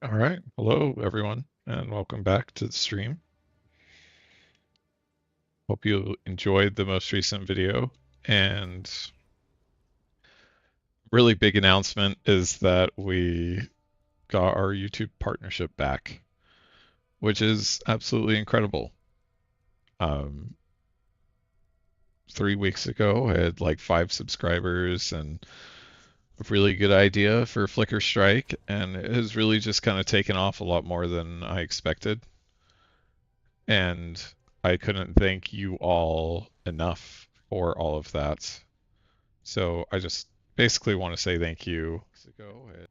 All right. Hello, everyone, and welcome back to the stream. Hope you enjoyed the most recent video. And really big announcement is that we got our YouTube partnership back, which is absolutely incredible. Um, 3 weeks ago, I had like 5 subscribers and a really good idea for Flicker Strike, and it has really just kind of taken off a lot more than I expected. And I couldn't thank you all enough for all of that. So I just basically want to say thank you. Go ahead.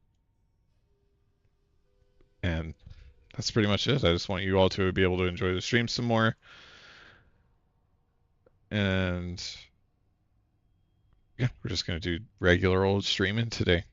And that's pretty much it. I just want you all to be able to enjoy the stream some more. And yeah, we're just going to do regular old streaming today.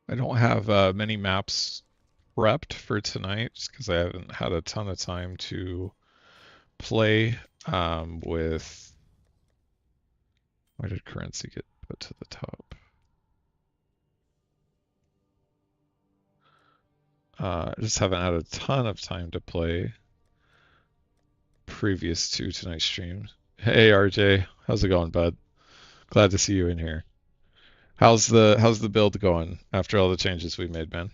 I don't have many maps prepped for tonight just because I haven't had a ton of time to play with. Why did currency get put to the top? I just haven't had a ton of time to play previous to tonight's stream. Hey RJ, how's it going, bud? Glad to see you in here. How's the build going after all the changes we made, man?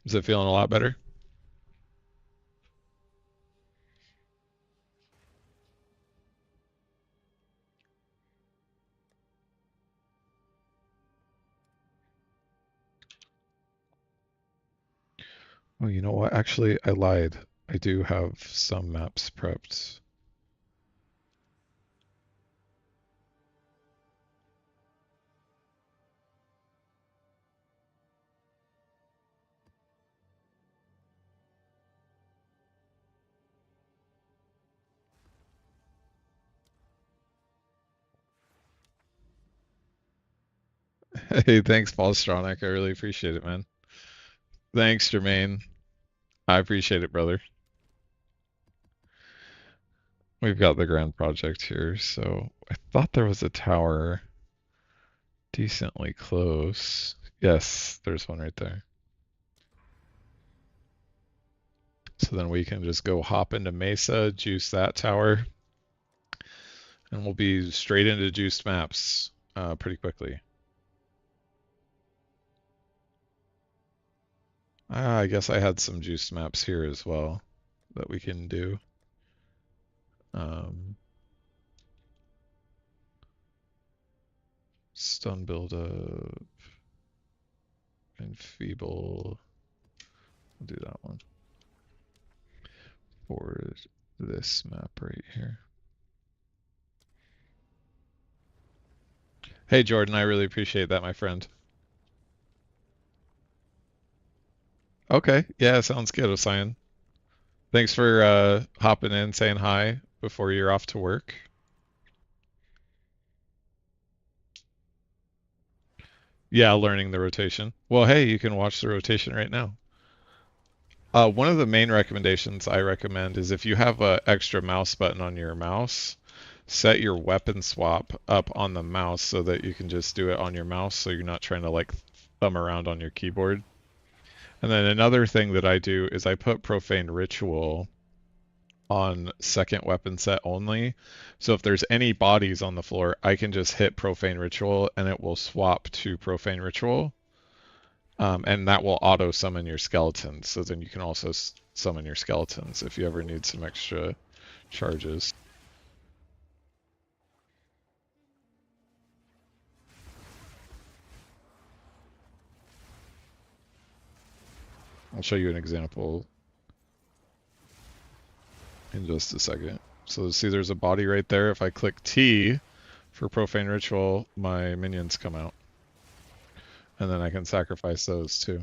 Is it feeling a lot better? Oh, you know what? Actually, I lied. I do have some maps prepped. Hey, thanks, Paul Stronach. I really appreciate it, man. Thanks, Jermaine. I appreciate it, brother. We've got the grand project here, so I thought there was a tower decently close. Yes, there's one right there. So then we can just go hop into Mesa, juice that tower, and we'll be straight into juiced maps pretty quickly. I guess I had some juiced maps here as well that we can do. Um, stun build up, enfeeble. I'll do that one for this map right here. Hey Jordan, I really appreciate that, my friend. Okay, yeah, sounds good, Osian. Thanks for hopping in, saying hi before you're off to work. Yeah, learning the rotation. Well, hey, you can watch the rotation right now. One of the main recommendations I recommend is if you have an extra mouse button on your mouse, set your weapon swap up on the mouse so that you can just do it on your mouse so you're not trying to like thumb around on your keyboard. And then another thing that I do is I put Profane Ritual on second weapon set only. So if there's any bodies on the floor, I can just hit Profane Ritual and it will swap to Profane Ritual. And that will auto summon your skeletons. So then you can also summon your skeletons if you ever need some extra charges. I'll show you an example in just a second. So see there's a body right there. If I click T for Profane Ritual, my minions come out. And then I can sacrifice those too.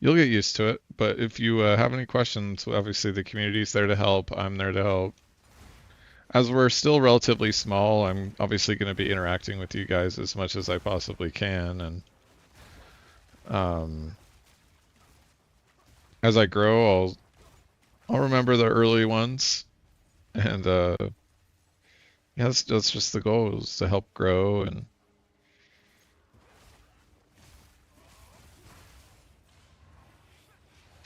You'll get used to it, but if you have any questions, obviously the community's there to help. I'm there to help. As we're still relatively small, I'm obviously going to be interacting with you guys as much as I possibly can, and as I grow, I'll remember the early ones, and yeah, that's just the goal, is to help grow. And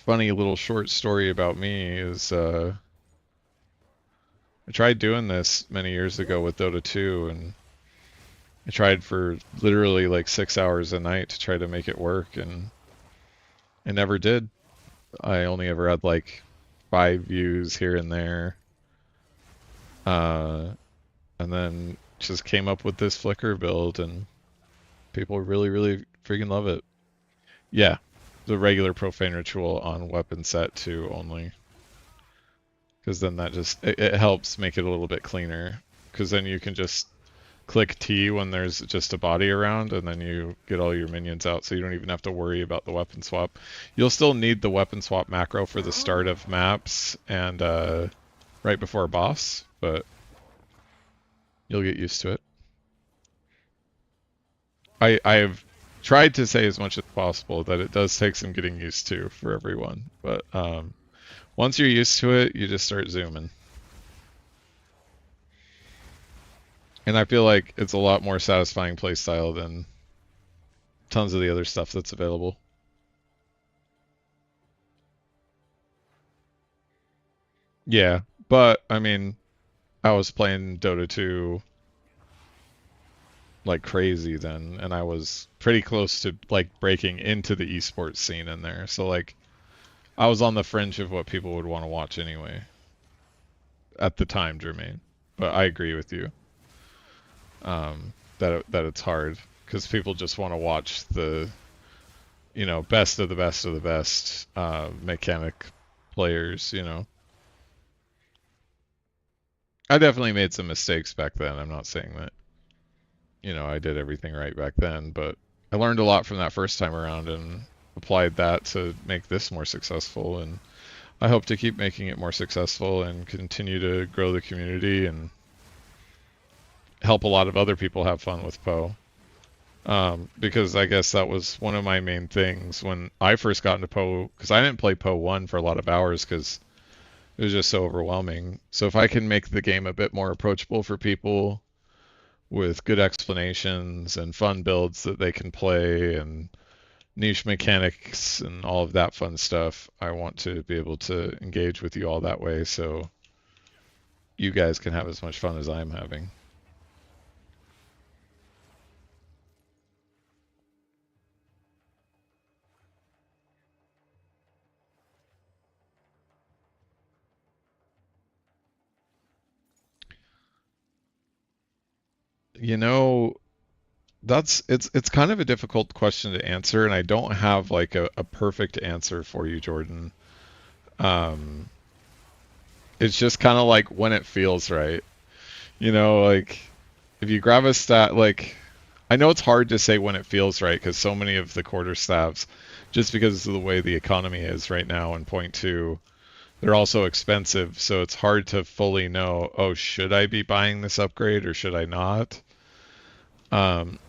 funny little short story about me is I tried doing this many years ago with Dota 2, and I tried for literally like 6 hours a night to try to make it work, and I never did. I only ever had like 5 views here and there. And then just came up with this Flicker build, and people really, really freaking love it. Yeah, the regular Profane Ritual on weapon set 2 only. Because then that just, it helps make it a little bit cleaner. Because then you can just click T when there's just a body around, and then you get all your minions out, so you don't even have to worry about the weapon swap. You'll still need the weapon swap macro for the start of maps and right before a boss, but you'll get used to it. I've tried to say as much as possible that it does take some getting used to for everyone, but once you're used to it, you just start zooming. And I feel like it's a lot more satisfying playstyle than tons of the other stuff that's available. Yeah, but I mean, I was playing Dota 2 like crazy then, and I was pretty close to like breaking into the esports scene in there. So like I was on the fringe of what people would want to watch anyway at the time, Jermaine. But I agree with you that it's hard because people just want to watch the best of the best of the best mechanic players. I definitely made some mistakes back then. I'm not saying that I did everything right back then, but I learned a lot from that first time around and applied that to make this more successful. And I hope to keep making it more successful and continue to grow the community and help a lot of other people have fun with PoE. Because I guess that was one of my main things when I first got into PoE, because I didn't play PoE 1 for a lot of hours because it was just so overwhelming. So if I can make the game a bit more approachable for people with good explanations and fun builds that they can play and niche mechanics and all of that fun stuff, I want to be able to engage with you all that way so you guys can have as much fun as I'm having. You know, it's kind of a difficult question to answer, and I don't have like a perfect answer for you, Jordan. Um, it's just kind of like when it feels right. Like if you grab a stat, like I know it's hard to say when it feels right because so many of the quarter staffs, just because of the way the economy is right now in point two, they're also expensive, so it's hard to fully know, oh, should I be buying this upgrade or should I not? Um,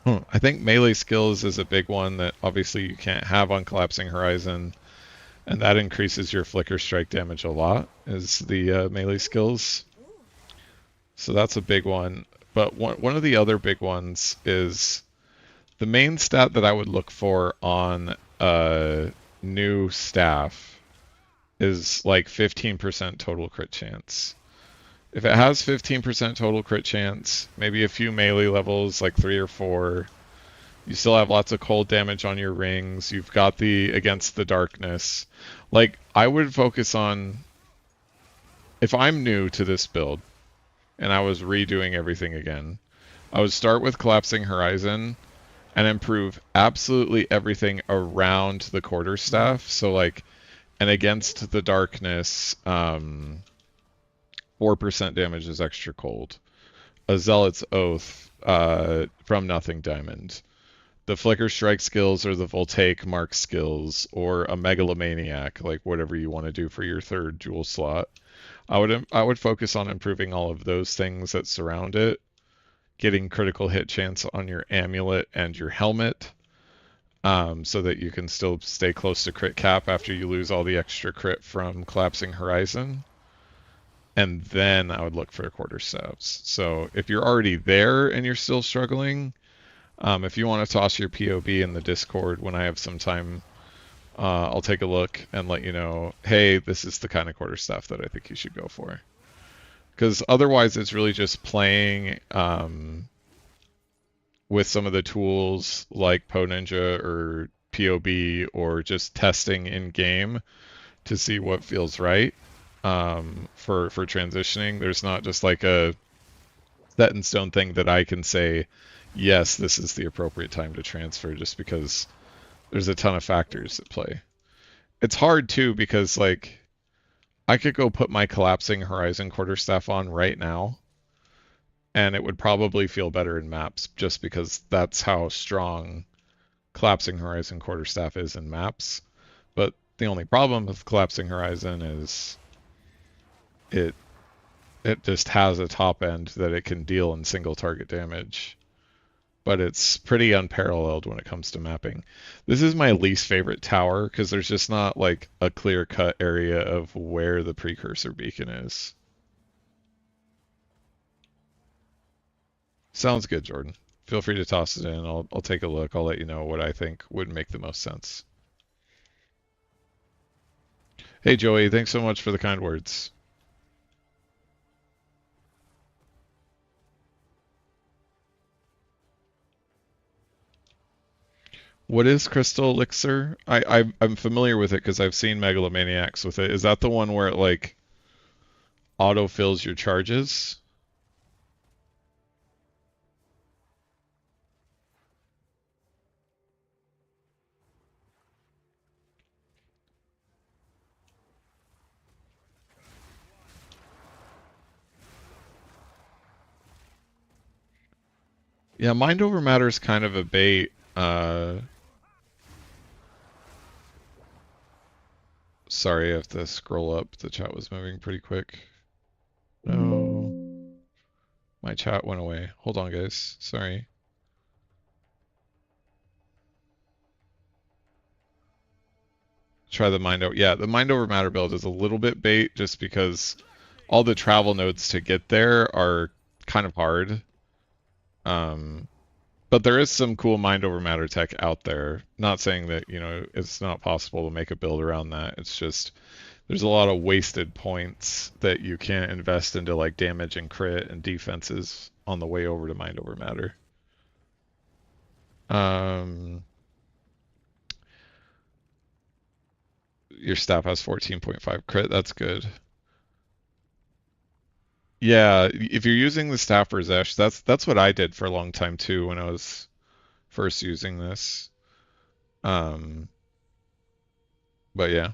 I think melee skills is a big one that obviously you can't have on Collapsing Horizon, and that increases your Flicker Strike damage a lot, is the melee skills. So that's a big one. But one of the other big ones is the main stat that I would look for on a new staff is like 15% total crit chance. If it has 15% total crit chance, maybe a few melee levels, like 3 or 4, you still have lots of cold damage on your rings. You've got the against the darkness. Like, I would focus on, if I'm new to this build and I was redoing everything again, I would start with Collapsing Horizon and improve absolutely everything around the quarterstaff. So, like, and against the darkness, 4% damage is extra cold. A Zealot's Oath from Nothing Diamond. The Flicker Strike skills or the Voltaic Mark skills or a Megalomaniac, like whatever you want to do for your third jewel slot. I would focus on improving all of those things that surround it, getting critical hit chance on your amulet and your helmet, so that you can still stay close to crit cap after you lose all the extra crit from Collapsing Horizon. And then I would look for quarterstaffs. So if you're already there and you're still struggling, if you want to toss your POB in the Discord when I have some time, I'll take a look and let you know, hey, this is the kind of quarterstaff that I think you should go for. Because otherwise it's really just playing with some of the tools like PoE Ninja or POB, or just testing in game to see what feels right for transitioning. There's not just like a set in stone thing that I can say, yes, this is the appropriate time to transfer, just because there's a ton of factors at play. It's hard too because like I could go put my Collapsing Horizon quarterstaff on right now and it would probably feel better in maps, just because that's how strong Collapsing Horizon quarterstaff is in maps. But the only problem with Collapsing Horizon is it just has a top end that it can deal in single target damage. But it's pretty unparalleled when it comes to mapping. This is my least favorite tower because there's just not like a clear cut area of where the precursor beacon is. Sounds good, Jordan. Feel free to toss it in. I'll take a look. I'll let you know what I think would make the most sense. Hey, Joey, thanks so much for the kind words. What is Crystal Elixir? I'm familiar with it because I've seen Megalomaniacs with it. Is that the one where it like auto fills your charges? Yeah, Mind Over Matter is kind of a bait. Sorry, I have to scroll up. The chat was moving pretty quick. No. My chat went away. Hold on, guys. Sorry. Try the Mind Over. Yeah, the Mind Over Matter build is a little bit bait just because all the travel nodes to get there are kind of hard. But there is some cool Mind Over Matter tech out there. Not saying that, it's not possible to make a build around that. It's just there's a lot of wasted points that you can't invest into like damage and crit and defenses on the way over to Mind Over Matter. Your staff has 14.5 crit. That's good. Yeah, if you're using the staff for Zesh, that's what I did for a long time too when I was first using this. But yeah.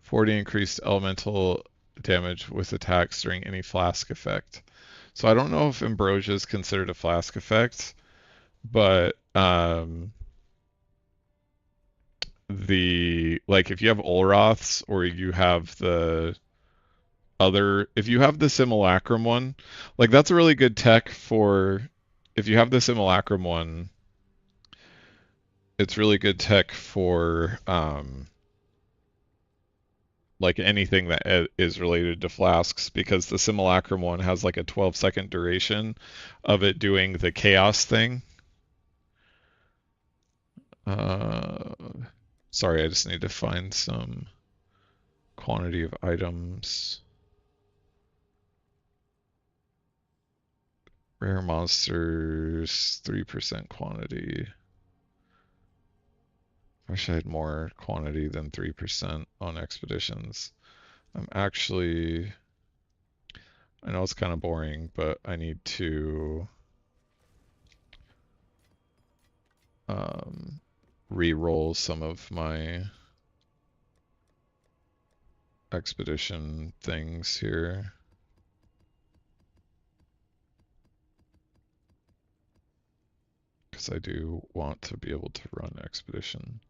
40 increased elemental damage with attacks during any flask effect. So I don't know if Ambrosia is considered a flask effect, but like if you have Olroths or you have if you have the Simulacrum one, like that's a really good tech for, if you have the Simulacrum one, it's really good tech for like anything that is related to flasks, because the Simulacrum one has like a 12-second duration of it doing the chaos thing. Uh, Sorry, I just need to find some quantity of items. Rare monsters, 3% quantity. I wish I had more quantity than 3% on expeditions. I'm actually, I know it's kind of boring, but I need to re-roll some of my expedition things here. Because I do want to be able to run expedition.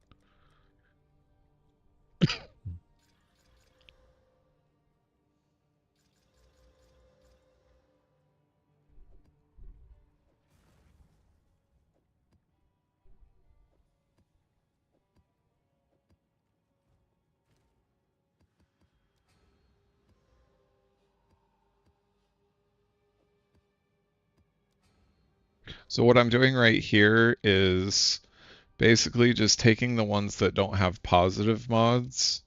So what I'm doing right here is basically just taking the ones that don't have positive mods.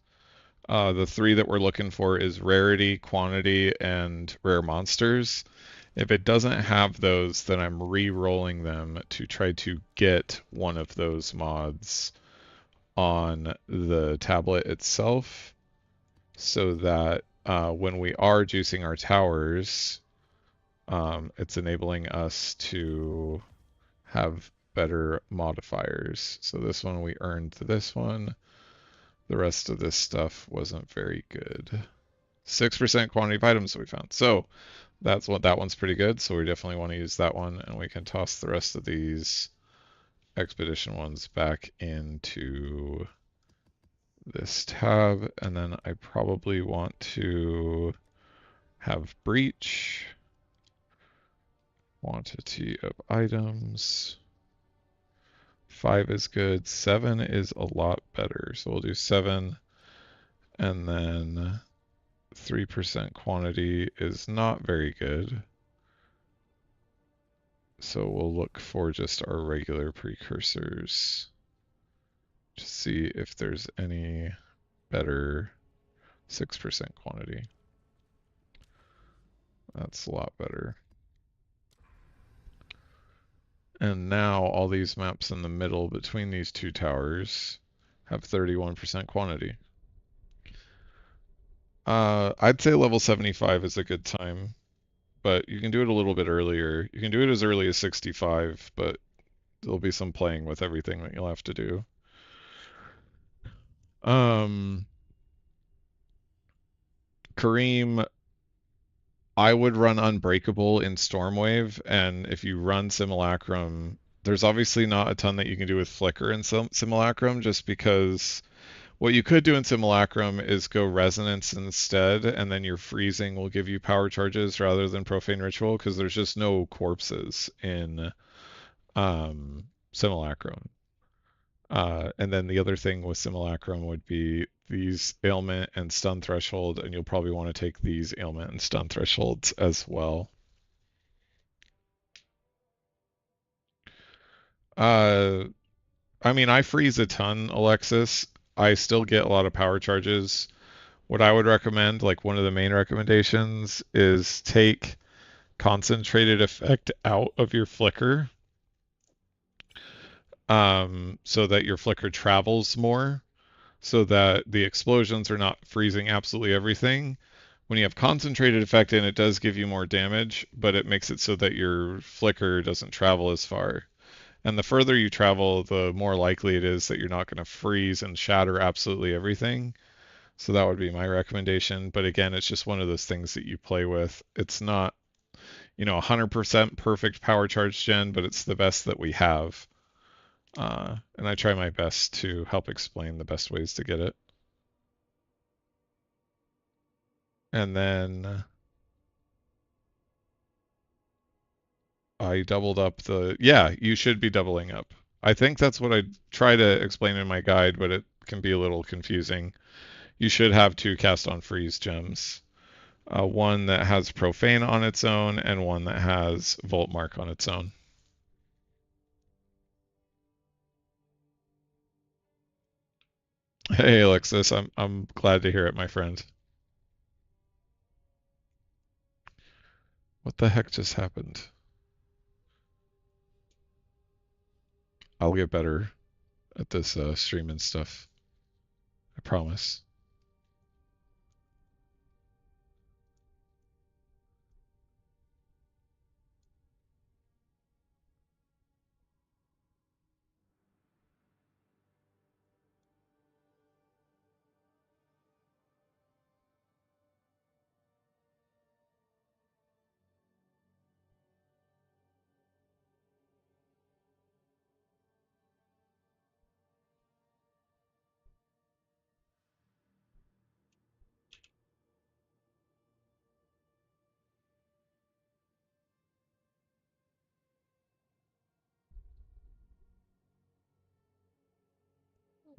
The three that we're looking for is rarity, quantity, and rare monsters. If it doesn't have those, then I'm re-rolling them to try to get one of those mods on the tablet itself, so that when we are juicing our towers, it's enabling us to have better modifiers. So this one we earned this one. The rest of this stuff wasn't very good. 6% quantity of items that we found. So that one's pretty good. So we definitely want to use that one, and we can toss the rest of these expedition ones back into this tab. And then I probably want to have breach, quantity of items. 5 is good. 7 is a lot better. So we'll do 7, and then 3% quantity is not very good. So we'll look for just our regular precursors to see if there's any better. 6% quantity. That's a lot better. And now all these maps in the middle between these two towers have 31% quantity. I'd say level 75 is a good time, but you can do it a little bit earlier. You can do it as early as 65, but there'll be some playing with everything that you'll have to do. Kareem, I would run Unbreakable in Stormwave, and if you run Simulacrum, there's obviously not a ton that you can do with Flicker in Simulacrum, just because what you could do in Simulacrum is go Resonance instead, and then your freezing will give you power charges rather than Profane Ritual, because there's just no corpses in Simulacrum. And then the other thing with Simulacrum would be these ailment and stun threshold, and you'll probably want to take these ailment and stun thresholds as well. I mean, I freeze a ton, Alexis. I still get a lot of power charges. What I would recommend, like one of the main recommendations, is take concentrated effect out of your flicker, so that your flicker travels more, so that the explosions are not freezing absolutely everything. When you have concentrated effect in, it does give you more damage, but it makes it so that your flicker doesn't travel as far. And the further you travel, the more likely it is that you're not going to freeze and shatter absolutely everything. So that would be my recommendation. But again, it's just one of those things that you play with. It's not, 100% perfect power charge gen, but it's the best that we have. And I try my best to help explain the best ways to get it. And then I doubled up yeah, you should be doubling up. I think that's what I try to explain in my guide, but it can be a little confusing. You should have two cast on freeze gems. One that has profane on its own and one that has volt mark on its own. Hey Alexis, I'm glad to hear it, my friend. What the heck just happened? I'll get better at this stream and stuff. I promise.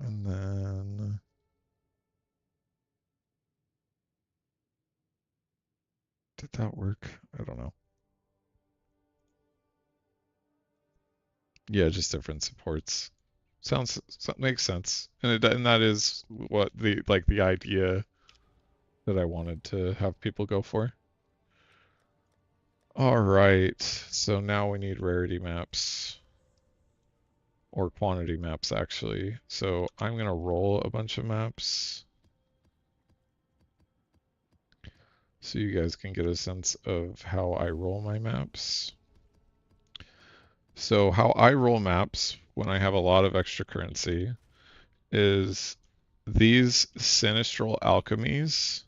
And then did that work? I don't know. Yeah, just different supports. Makes sense. And that is what the idea that I wanted to have people go for. All right. So now we need rarity maps or quantity maps actually. So I'm going to roll a bunch of maps so you guys can get a sense of how I roll my maps. So how I roll maps when I have a lot of extra currency is these sinistral alchemies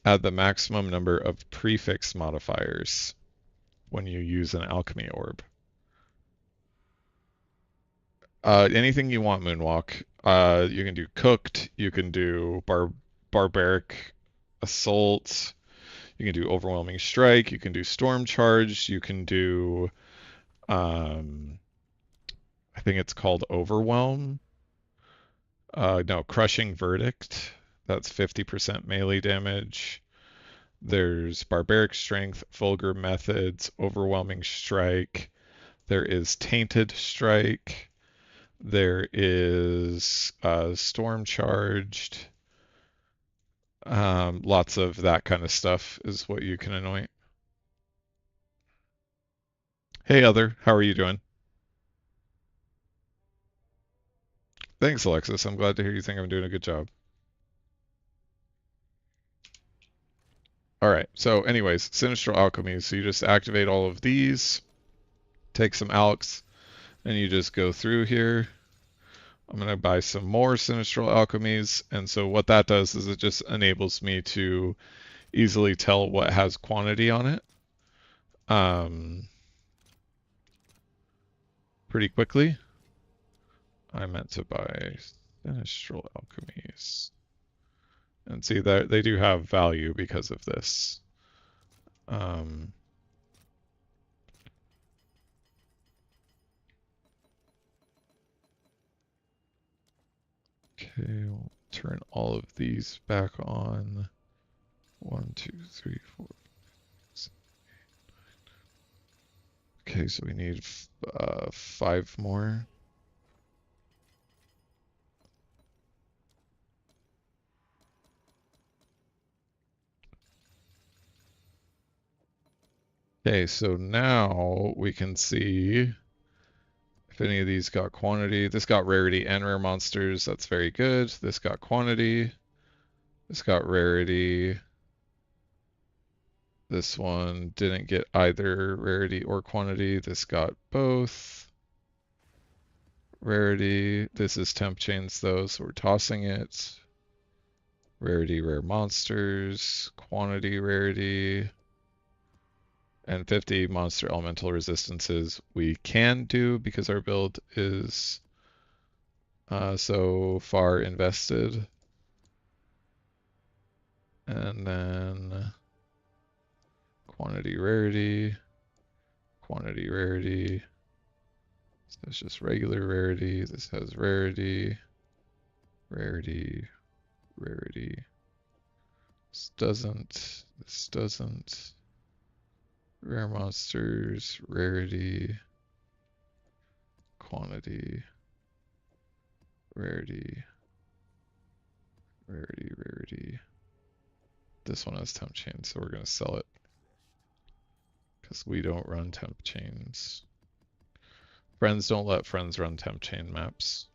add the maximum number of prefix modifiers when you use an alchemy orb. Anything you want, Moonwalk. You can do cooked. You can do barbaric assault. You can do overwhelming strike. You can do storm charge. You can do, I think it's called overwhelm. No, crushing verdict. That's 50% melee damage. There's barbaric strength, vulgar methods, overwhelming strike. There is tainted strike. There is storm charged. Lots of that kind of stuff is what you can anoint. Hey, Other, how are you doing? Thanks, Alexis. I'm glad to hear you think I'm doing a good job. All right. So, anyways, Sinistral Alchemy. So you just activate all of these, take some alks, and you just go through here. I'm going to buy some more Sinistral Alchemies. And so what that does is it just enables me to easily tell what has quantity on it pretty quickly. I meant to buy Sinistral Alchemies. And see that they do have value because of this. Okay, we'll turn all of these back on. 1, 2, 3, 4. 6. Okay, so we need 5 more. Okay, so now we can see if any of these got quantity. This got rarity and rare monsters. That's very good. This got quantity. This got rarity. This one didn't get either rarity or quantity. This got both. Rarity. This is temp chains though, so we're tossing it. Rarity, rare monsters. Quantity, rarity. And 50 monster elemental resistances we can do because our build is so far invested. And then quantity rarity, quantity rarity. So that's just regular rarity. This has rarity, rarity, rarity. This doesn't. Rare monsters, rarity, quantity, rarity, rarity, rarity. This one has temp chain, so we're going to sell it because we don't run temp chains. Friends don't let friends run temp chain maps.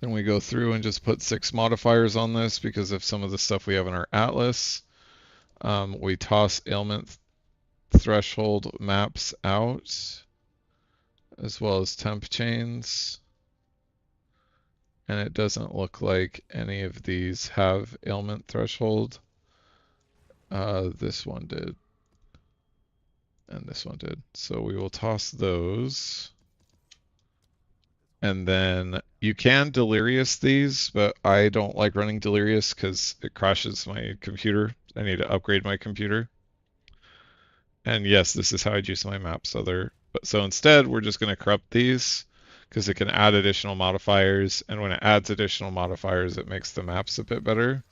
Then we go through and just put 6 modifiers on this because of some of the stuff we have in our atlas. We toss ailment threshold maps out, as well as temp chains. And it doesn't look like any of these have ailment threshold. This one did. And this one did. So we will toss those. And then you can delirious these, but I don't like running delirious because it crashes my computer. I need to upgrade my computer. And yes, this is how I'd use my maps. So instead, we're just going to corrupt these because it can add additional modifiers. And when it adds additional modifiers, it makes the maps a bit better.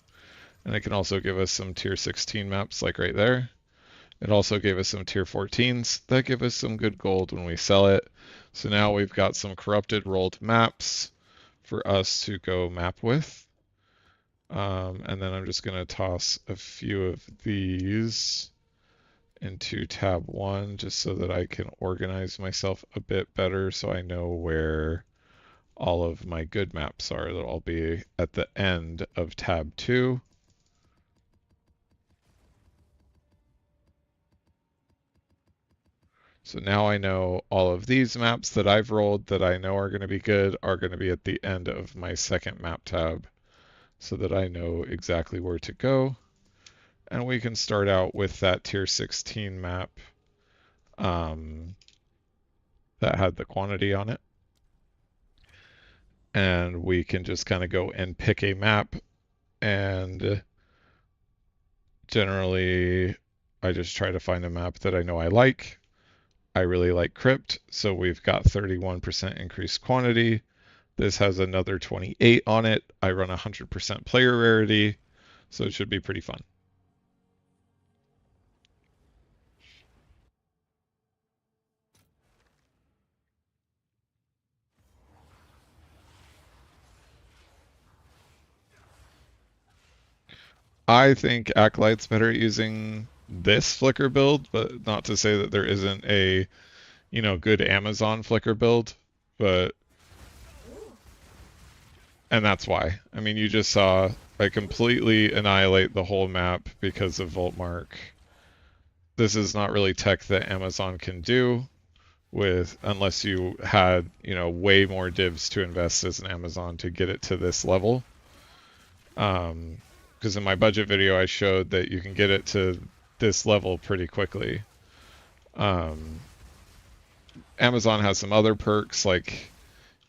And it can also give us some tier 16 maps like right there. It also gave us some tier 14s that give us some good gold when we sell it. So now we've got some corrupted rolled maps for us to go map with. And then I'm just going to toss a few of these into tab 1 just so that I can organize myself a bit better so I know where all of my good maps are. That'll be at the end of tab 2. So now I know all of these maps that I've rolled that I know are going to be good are going to be at the end of my second map tab so that I know exactly where to go. And we can start out with that tier 16 map that had the quantity on it. And we can just kind of go and pick a map, and generally I just try to find a map that I know I like. I really like Crypt, so we've got 31% increased quantity. This has another 28 on it. I run 100% player rarity, so it should be pretty fun. I think Acolyte's better at using this Flicker build, but not to say that there isn't a, good Amazon Flicker build, and that's why. I mean, you just saw I completely annihilate the whole map because of Voltmark. This is not really tech that Amazon can do unless you had, way more divs to invest as an Amazon to get it to this level. Because in my budget video, I showed that you can get it to this level pretty quickly. Amazon has some other perks, like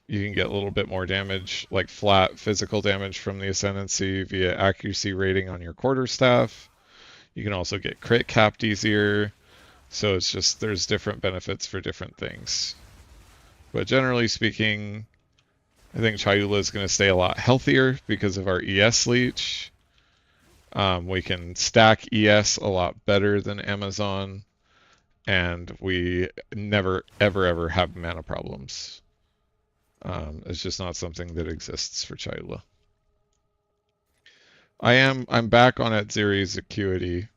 you can get a little bit more damage, like flat physical damage from the Ascendancy via accuracy rating on your quarterstaff. You can also get crit capped easier. So it's just, there's different benefits for different things. But generally speaking, I think Chayula is going to stay a lot healthier because of our ES leech. We can stack ES a lot better than Amazon, and we never, ever, ever have mana problems. It's just not something that exists for Chayula. I'm back on Atziri's Acuity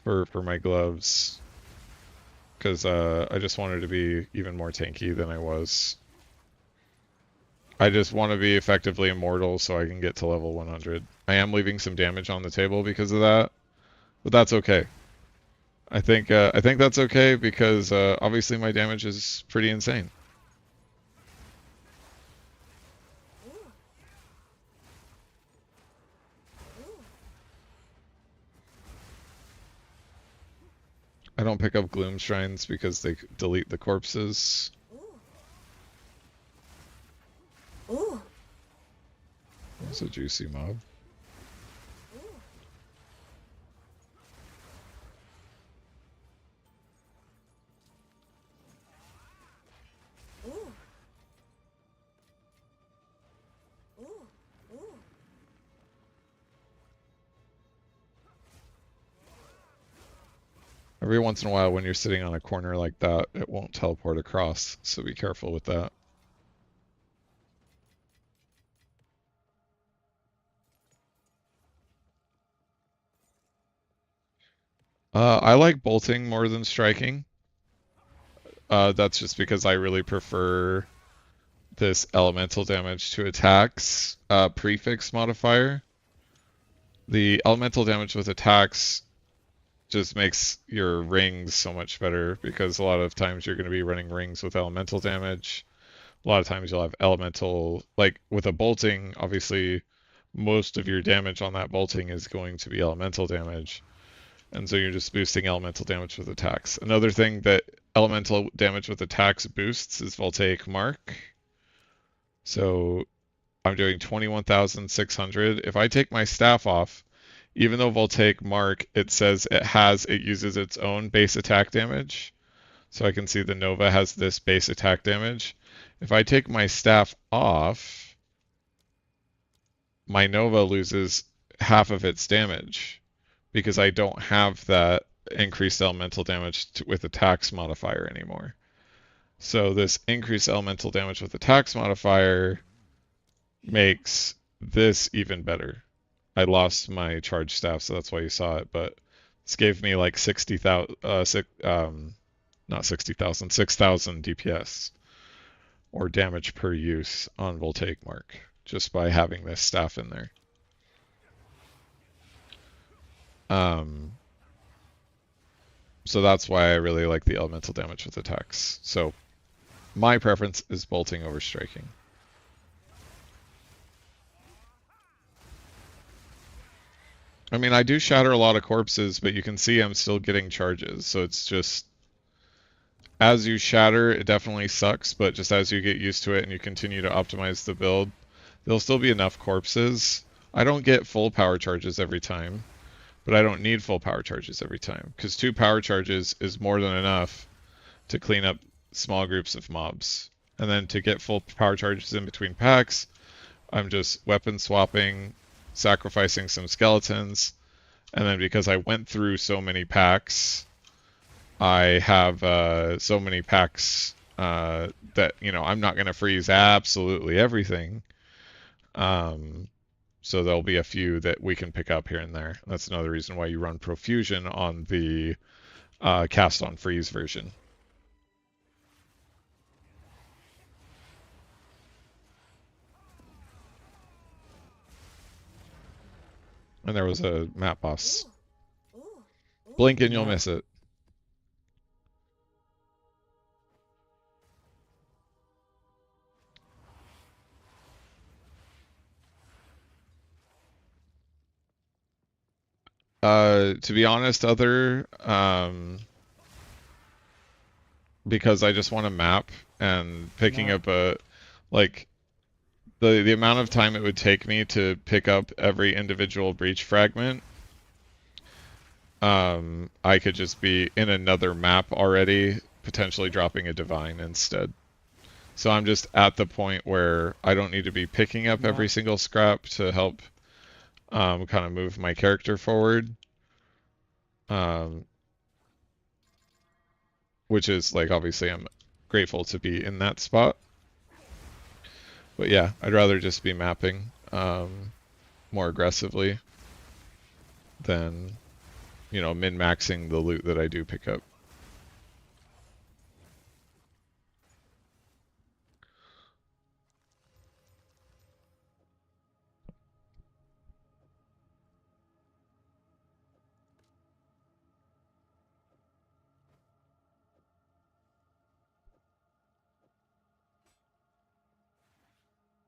for my gloves because I just wanted to be even more tanky than I was. I just want to be effectively immortal so I can get to level 100. I am leaving some damage on the table because of that, but that's okay. I think that's okay because obviously my damage is pretty insane. I don't pick up Gloom Shrines because they delete the corpses. Ooh. It's a juicy mob. Ooh. Ooh. Ooh. Every once in a while when you're sitting on a corner like that, it won't teleport across, so be careful with that. I like bolting more than striking. That's just because I really prefer this elemental damage to attacks prefix modifier. The elemental damage with attacks just makes your rings so much better because a lot of times you're going to be running rings with elemental damage. A lot of times you'll have elemental, like with a bolting, obviously most of your damage on that bolting is going to be elemental damage. And so you're just boosting elemental damage with attacks. Another thing that elemental damage with attacks boosts is Voltaic Mark. So I'm doing 21,600. If I take my staff off, even though Voltaic Mark, it says it uses its own base attack damage. So I can see the Nova has this base attack damage. If I take my staff off, my Nova loses half of its damage because I don't have that increased elemental damage with attacks modifier anymore. So this increased elemental damage with attacks modifier makes this even better. I lost my charge staff, so that's why you saw it, but this gave me like 60,000, not 60,000, 6,000 DPS or damage per use on Voltaic Mark just by having this staff in there. So that's why I really like the elemental damage with attacks. So my preference is bolting over striking. I mean, I do shatter a lot of corpses, but you can see I'm still getting charges. So it's just, as you shatter, it definitely sucks, but just as you get used to it and you continue to optimize the build, there'll still be enough corpses. I don't get full power charges every time, but I don't need full power charges every time, because 2 power charges is more than enough to clean up small groups of mobs. And then to get full power charges in between packs, I'm just weapon swapping, sacrificing some skeletons, and then because I went through so many packs, I have so many packs that, you know, I'm not going to freeze absolutely everything. So there'll be a few that we can pick up here and there. That's another reason why you run Profusion on the cast on freeze version. And there was a map boss. Blink and you'll miss it. To be honest, because I just want to map and picking up like the amount of time it would take me to pick up every individual breach fragment, I could just be in another map already, potentially dropping a divine instead. So I'm just at the point where I don't need to be picking up every single scrap to help kind of move my character forward. Which is like obviously I'm grateful to be in that spot. But yeah, I'd rather just be mapping more aggressively than, you know, min-maxing the loot that I do pick up.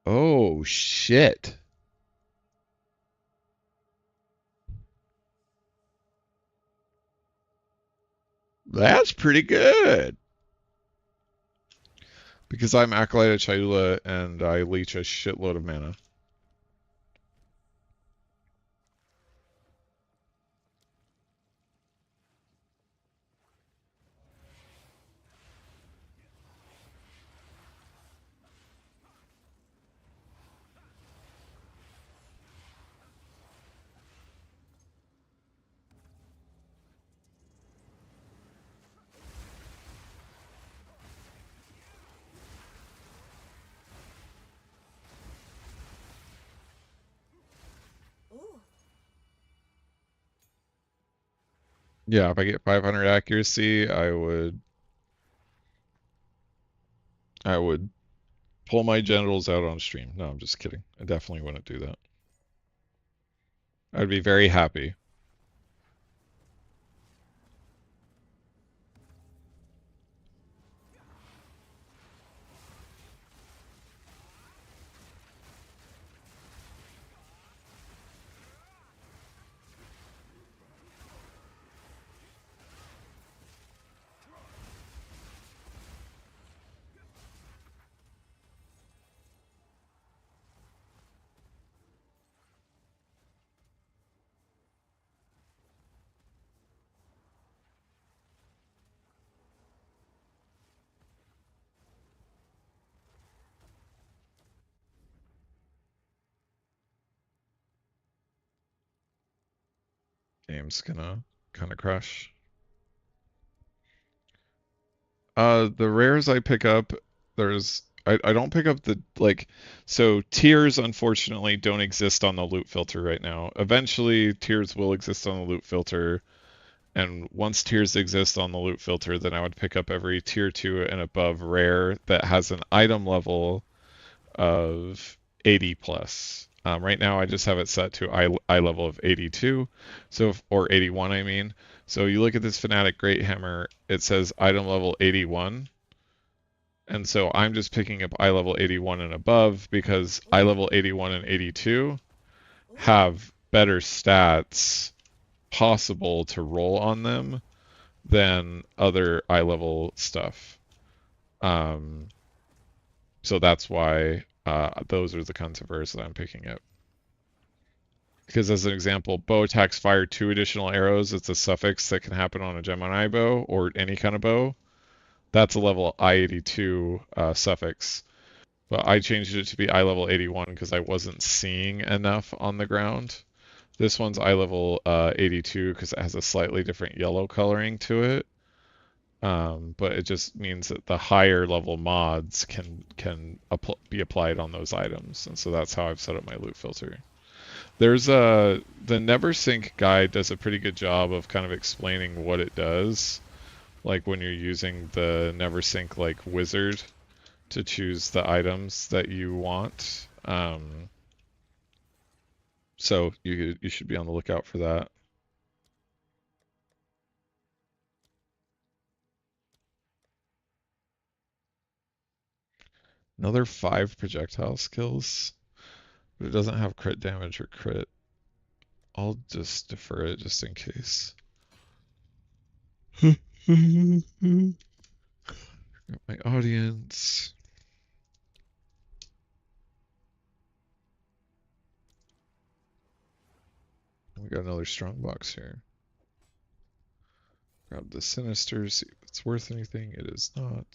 Oh shit. That's pretty good. Because I'm Acolyte of Chayula and I leech a shitload of mana. Ooh. Yeah, if I get 500 accuracy, I would pull my genitals out on stream. No, I'm just kidding. I definitely wouldn't do that. I'd be very happy. Game's gonna kind of crash. The rares I pick up, I don't pick up the like so tiers unfortunately don't exist on the loot filter right now. Eventually tiers will exist on the loot filter, and once tiers exist on the loot filter, then I would pick up every tier 2 and above rare that has an item level of 80 plus. Right now, I just have it set to eye level of 82, or 81, I mean. So you look at this Fnatic Great Hammer, it says item level 81, and so I'm just picking up eye level 81 and above because eye Ooh. level 81 and 82 Ooh. have better stats possible to roll on them than other eye level stuff. Um, so that's why those are the kinds of rares that I'm picking up. Because as an example, bow attacks fire 2 additional arrows. It's a suffix that can happen on a Gemini bow or any kind of bow. That's a level I-82 suffix. But I changed it to be eye level 81 because I wasn't seeing enough on the ground. This one's eye level 82 because it has a slightly different yellow coloring to it. But it just means that the higher level mods can be applied on those items, and so that's how I've set up my loot filter. There's a The NeverSync guide does a pretty good job of kind of explaining what it does, like when you're using the NeverSync like wizard to choose the items that you want. So you should be on the lookout for that. Another 5 projectile skills, but it doesn't have crit damage or crit. I'll just defer it just in case. My audience. We got another strong box here. Grab the sinister, see if it's worth anything. It is not.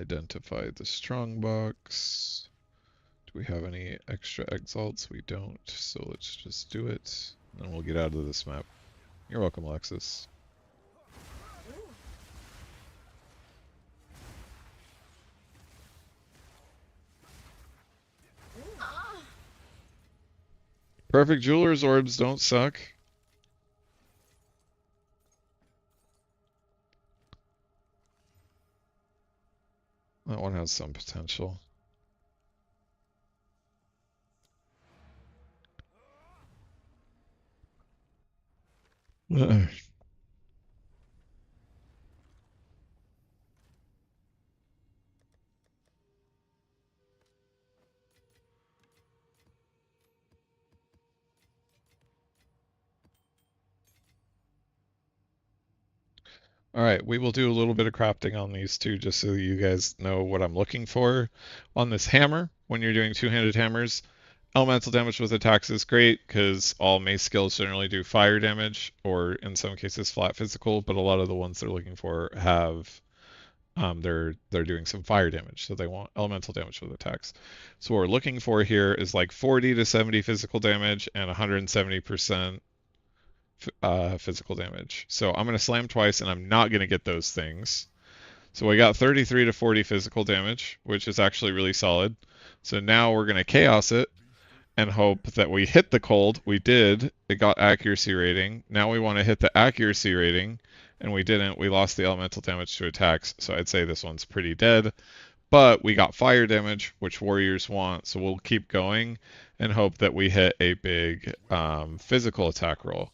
Identify the strong box. Do we have any extra exalts? We don't, so let's just do it. And we'll get out of this map. You're welcome, Alexis. Ooh. Ooh. Perfect Jeweler's orbs don't suck. That one has some potential. All right, we will do a little bit of crafting on these two just so you guys know what I'm looking for. On this hammer, when you're doing two-handed hammers, elemental damage with attacks is great because all mace skills generally do fire damage, or in some cases flat physical, but a lot of the ones they're looking for have they're doing some fire damage, so they want elemental damage with attacks. So what we're looking for here is like 40 to 70 physical damage and 170% physical damage. So I'm going to slam twice, and I'm not going to get those things. So we got 33 to 40 physical damage, which is actually really solid. So now we're going to chaos it and hope that we hit the cold. We did. It got accuracy rating. Now we want to hit the accuracy rating, and we didn't. We lost the elemental damage to attacks, so I'd say this one's pretty dead. But we got fire damage, which warriors want, so we'll keep going and hope that we hit a big physical attack roll.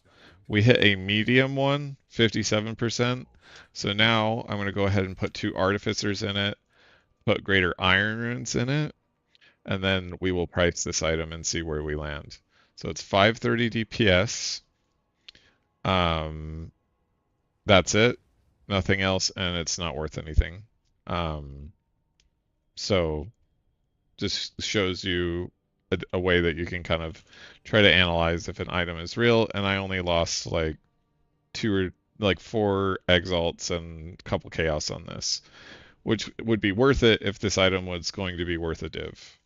We hit a medium one, 57%. So now I'm going to go ahead and put two artificers in it, put greater iron runes in it, and then we will price this item and see where we land. So it's 530 DPS. Um, that's it. Nothing else, and it's not worth anything. Um, so just shows you a way that you can kind of try to analyze if an item is real. And I only lost like four exalts and a couple chaos on this, which would be worth it if this item was going to be worth a div.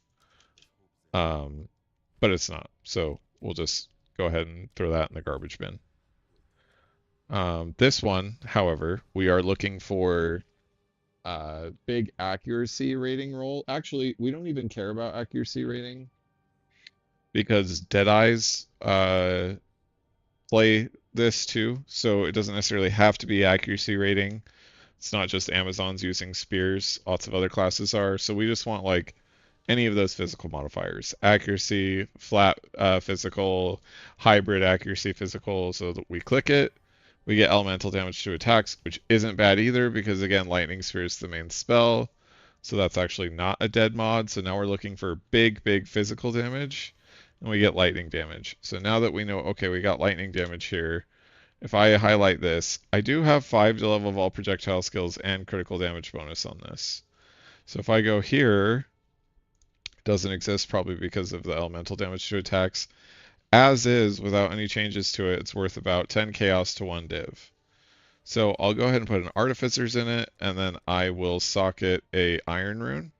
But it's not. So we'll just go ahead and throw that in the garbage bin. This one, however, we are looking for big accuracy rating roll. Actually, we don't even care about accuracy rating because Deadeyes play this too, so it doesn't necessarily have to be accuracy rating. It's not just Amazons using spears. Lots of other classes are. So we just want like any of those physical modifiers. Accuracy, flat physical, hybrid accuracy physical, so that we click it. We get elemental damage to attacks, which isn't bad either because again, lightning sphere is the main spell. So that's actually not a dead mod. So now we're looking for big, big physical damage and we get lightning damage. So now that we know, okay, we got lightning damage here, if I highlight this, I do have 5 to level of all projectile skills and critical damage bonus on this. So if I go here, it doesn't exist probably because of the elemental damage to attacks. As is, without any changes to it, it's worth about 10 chaos to 1 div. So I'll go ahead and put an artificers in it, and then I will socket a iron rune,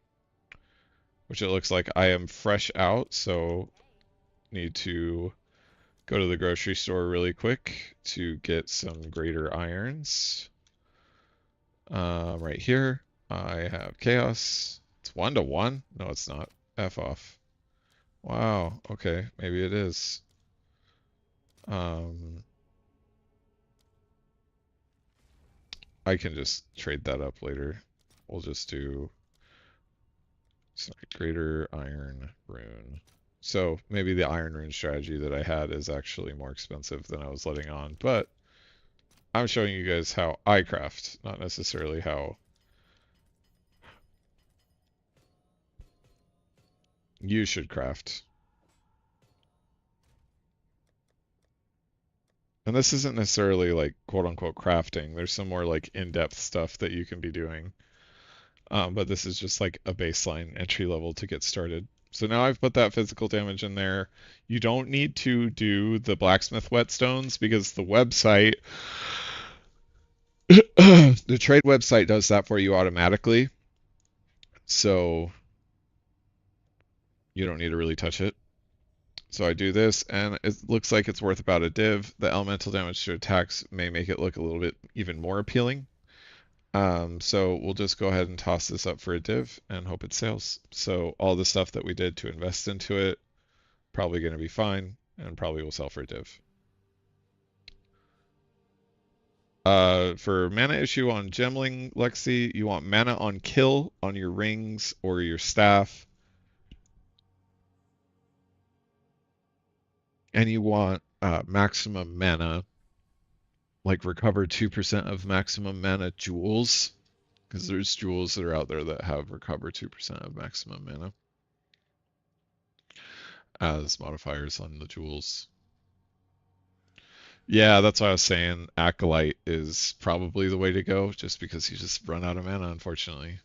which it looks like I am fresh out, so need to go to the grocery store really quick to get some greater irons. Right here, I have chaos. It's 1 to 1. No, it's not. F off. Wow. Okay, maybe it is. I can just trade that up later. We'll just do greater iron rune. So maybe the iron rune strategy that I had is actually more expensive than I was letting on, but I'm showing you guys how I craft, not necessarily how you should craft. And this isn't necessarily like quote unquote crafting. There's some more like in-depth stuff that you can be doing. But this is just like a baseline entry level to get started. So now I've put that physical damage in there. You don't need to do the blacksmith whetstones because the website, the trade website does that for you automatically. So you don't need to really touch it. So I do this, and it looks like it's worth about a div. The elemental damage to attacks may make it look a little bit even more appealing. So we'll just go ahead and toss this up for a div and hope it sails. So all the stuff that we did to invest into it, probably going to be fine, and probably will sell for a div. For mana issue on Gemling, Lexi, you want mana on kill on your rings or your staff. And you want maximum mana, like recover 2% of maximum mana jewels, because there's jewels that are out there that have recover 2% of maximum mana as modifiers on the jewels. Yeah, that's what I was saying. Acolyte is probably the way to go, just because you just run out of mana, unfortunately.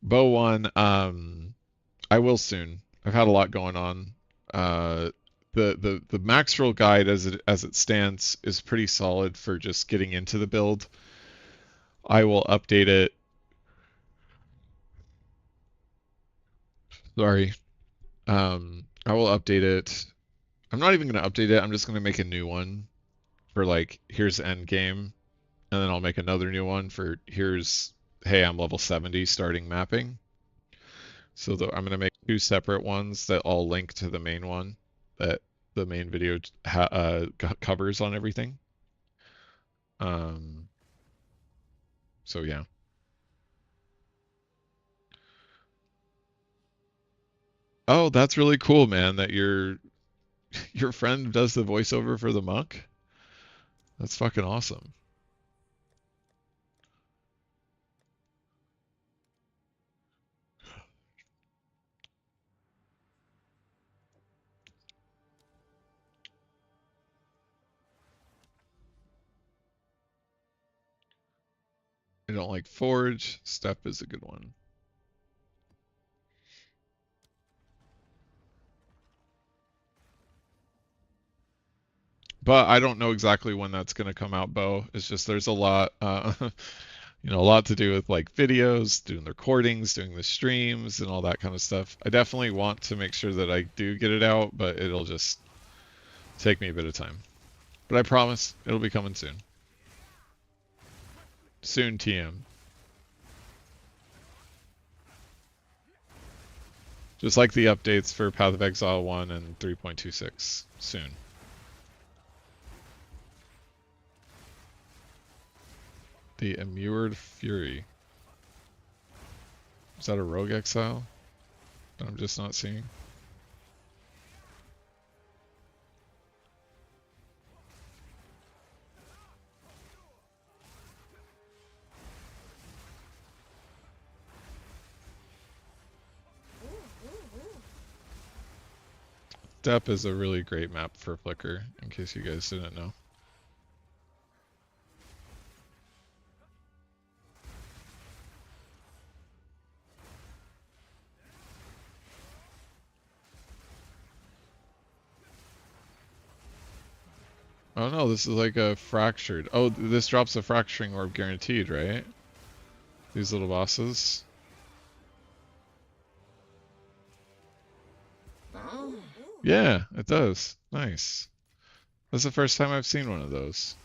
Bow one, I will soon. I've had a lot going on. Uh, the max roll guide as it stands is pretty solid for just getting into the build. I will update it. Sorry. I will update it. I'm not even going to update it. I'm just going to make a new one for like here's Endgame, and then I'll make another new one for here's hey, I'm level 70 starting mapping. So I'm going to make two separate ones that all link to the main one that the main video covers on everything. Um, so yeah. Oh, that's really cool, man, that your friend does the voiceover for the monk. That's fucking awesome. I don't like forge. Step is a good one. But I don't know exactly when that's going to come out, Bo. It's just there's a lot, a lot to do with like videos, doing the recordings, doing the streams, and all that kind of stuff. I definitely want to make sure that I do get it out, but it'll just take me a bit of time. But I promise it'll be coming soon. Soon, TM. Just like the updates for Path of Exile 1 and 3.26. Soon. The Immured Fury. Is that a Rogue Exile that I'm just not seeing? Ooh, ooh, ooh. Step is a really great map for Flicker, in case you guys didn't know. Oh no, this is like a fractured. Oh, this drops a fracturing orb guaranteed, right? These little bosses. Ooh, ooh. Yeah, it does. Nice. That's the first time I've seen one of those.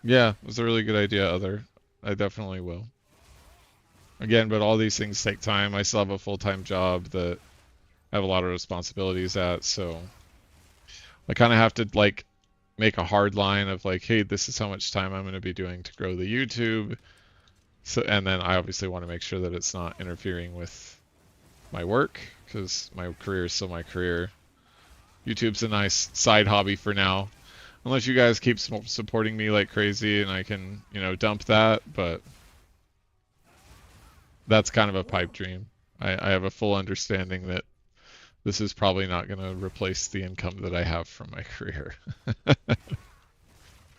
Yeah, it was a really good idea, Other. I definitely will. Again, but all these things take time. I still have a full-time job that I have a lot of responsibilities at, so I kind of have to like make a hard line of like, hey, this is how much time I'm going to be doing to grow the YouTube. So, and then I obviously want to make sure that it's not interfering with my work because my career is still my career. YouTube's a nice side hobby for now, unless you guys keep supporting me like crazy and I can, dump that. But that's kind of a pipe dream. I have a full understanding that this is probably not going to replace the income that I have from my career.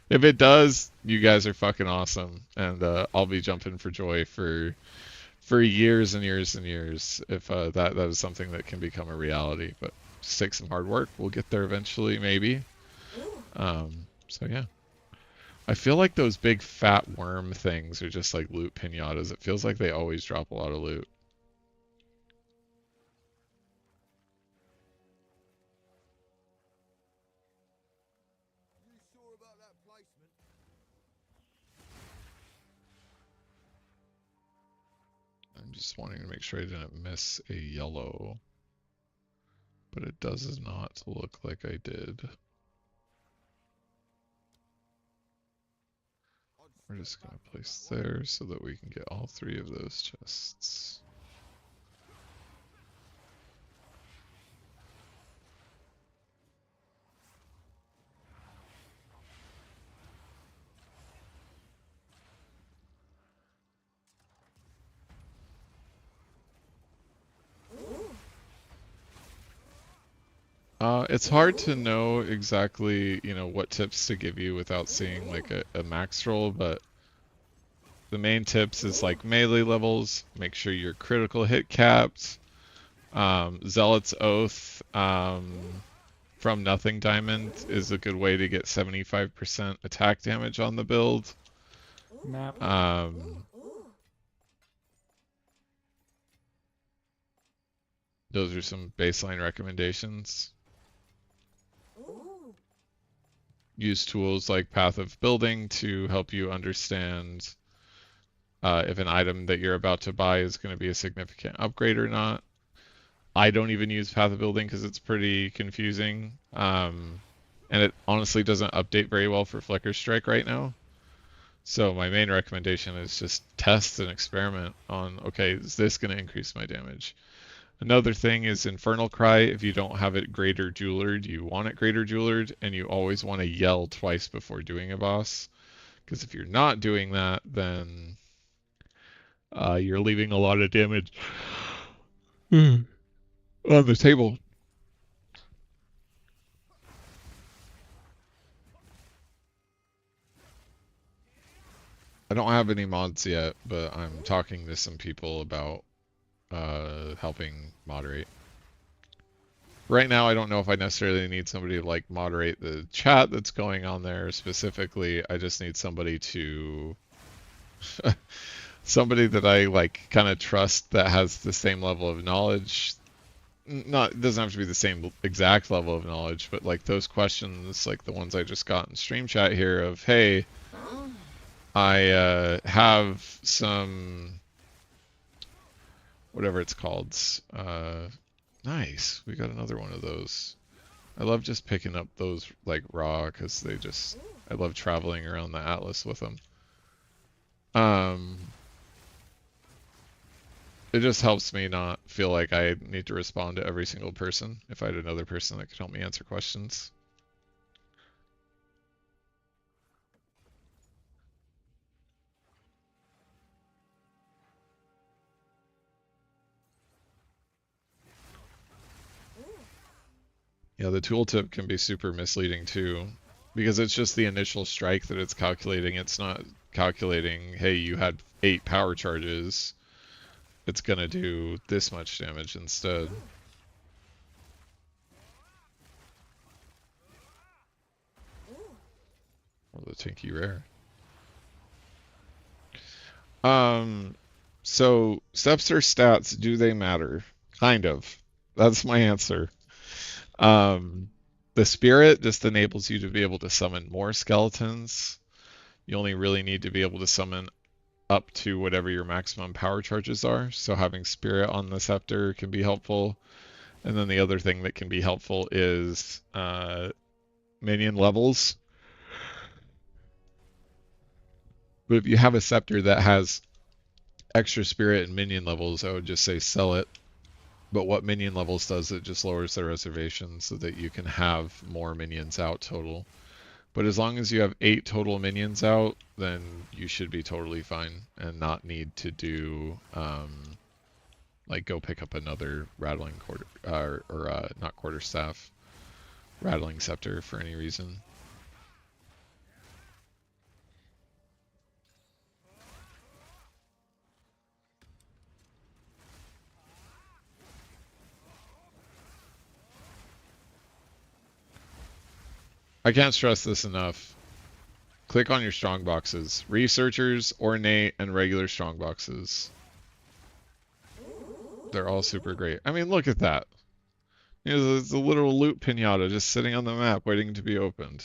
If it does, you guys are fucking awesome, and I'll be jumping for joy for years and years and years if that is something that can become a reality. But just take some hard work. We'll get there eventually, maybe. Ooh. So yeah, I feel like those big fat worm things are just like loot pinatas. It feels like they always drop a lot of loot. I'm just wanting to make sure I didn't miss a yellow, but it does not look like I did. We're just going to place there so that we can get all three of those chests. It's hard to know exactly, what tips to give you without seeing like a max roll, but the main tips is like melee levels, make sure you're critical hit capped, Zealot's Oath, from Nothing Diamond is a good way to get 75% attack damage on the build. Map. Those are some baseline recommendations. Use tools like Path of Building to help you understand if an item that you're about to buy is going to be a significant upgrade or not. I don't even use Path of Building because it's pretty confusing. And it honestly doesn't update very well for Flicker Strike right now. So my main recommendation is just test and experiment on, okay, is this going to increase my damage? Another thing is Infernal Cry. If you don't have it greater jewelered, you want it greater jewelered, and you always want to yell twice before doing a boss. Because if you're not doing that, then you're leaving a lot of damage on the table. I don't have any mods yet, but I'm talking to some people about helping moderate. Right now, I don't know if I necessarily need somebody to like moderate the chat that's going on there specifically. I just need somebody to somebody that I like kind of trust that has the same level of knowledge. Not it doesn't have to be the same exact level of knowledge, but like those questions, like the ones I just got in stream chat here of, hey, I have some whatever it's called. Nice. We got another one of those. I love just picking up those like raw because I love traveling around the Atlas with them. It just helps me not feel like I need to respond to every single person if I had another person that could help me answer questions. Yeah, the tooltip can be super misleading too, because it's just the initial strike that it's calculating. It's not calculating, hey, you had 8 power charges. It's gonna do this much damage instead. Oh, the Tinky Rare. So steps or stats, do they matter? Kind of. That's my answer. The spirit just enables you to be able to summon more skeletons. You only really need to be able to summon up to whatever your maximum power charges are. So having spirit on the scepter can be helpful. And then the other thing that can be helpful is minion levels. But if you have a scepter that has extra spirit and minion levels, I would just say sell it. But what minion levels does, it just lowers the reservation so that you can have more minions out total. But as long as you have 8 total minions out, then you should be totally fine and not need to do, like go pick up another rattling quarter, or not quarterstaff, rattling scepter for any reason. I can't stress this enough. Click on your strong boxes. Researchers, ornate, and regular strong boxes. They're all super great. I mean, look at that. There's a literal loot pinata just sitting on the map waiting to be opened.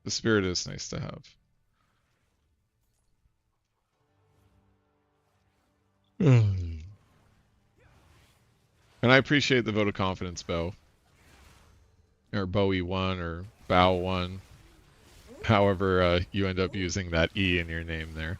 The spirit is nice to have. And I appreciate the vote of confidence, Bo. Or Bowie1 or Bow1. However, you end up using that E in your name there.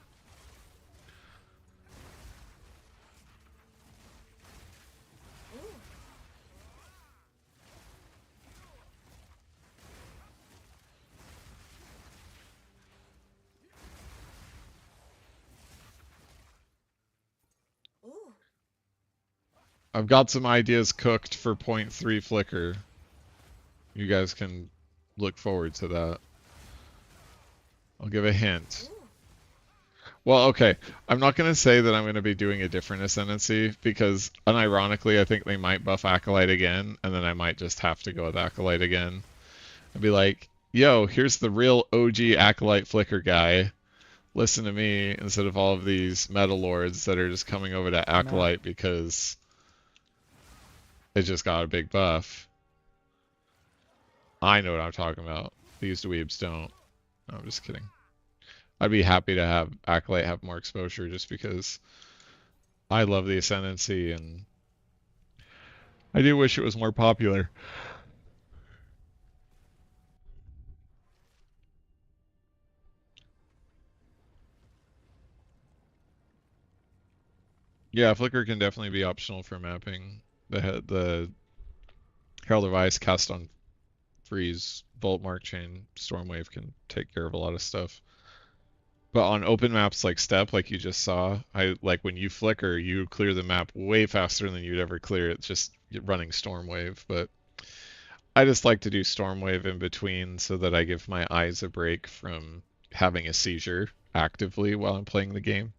I've got some ideas cooked for point 3 Flicker. You guys can look forward to that. I'll give a hint. Ooh. Well, okay. I'm not going to say that I'm going to be doing a different Ascendancy because, unironically, I think they might buff Acolyte again, and then I might just have to go with Acolyte again. And be like, yo, here's the real OG Acolyte Flicker guy. Listen to me instead of all of these Meta Lords that are just coming over to Matt. Acolyte because it just got a big buff. I know what I'm talking about. These dweebs don't. No, I'm just kidding. I'd be happy to have Acolyte have more exposure just because I love the Ascendancy and I do wish it was more popular. Yeah, Flicker can definitely be optional for mapping. The Herald of Ice cast on Freeze, Bolt Mark Chain, Stormwave can take care of a lot of stuff. But on open maps like Steppe, like you just saw, I like when you flicker, you clear the map way faster than you'd ever clear it just running Stormwave. But I just like to do Stormwave in between so that I give my eyes a break from having a seizure actively while I'm playing the game.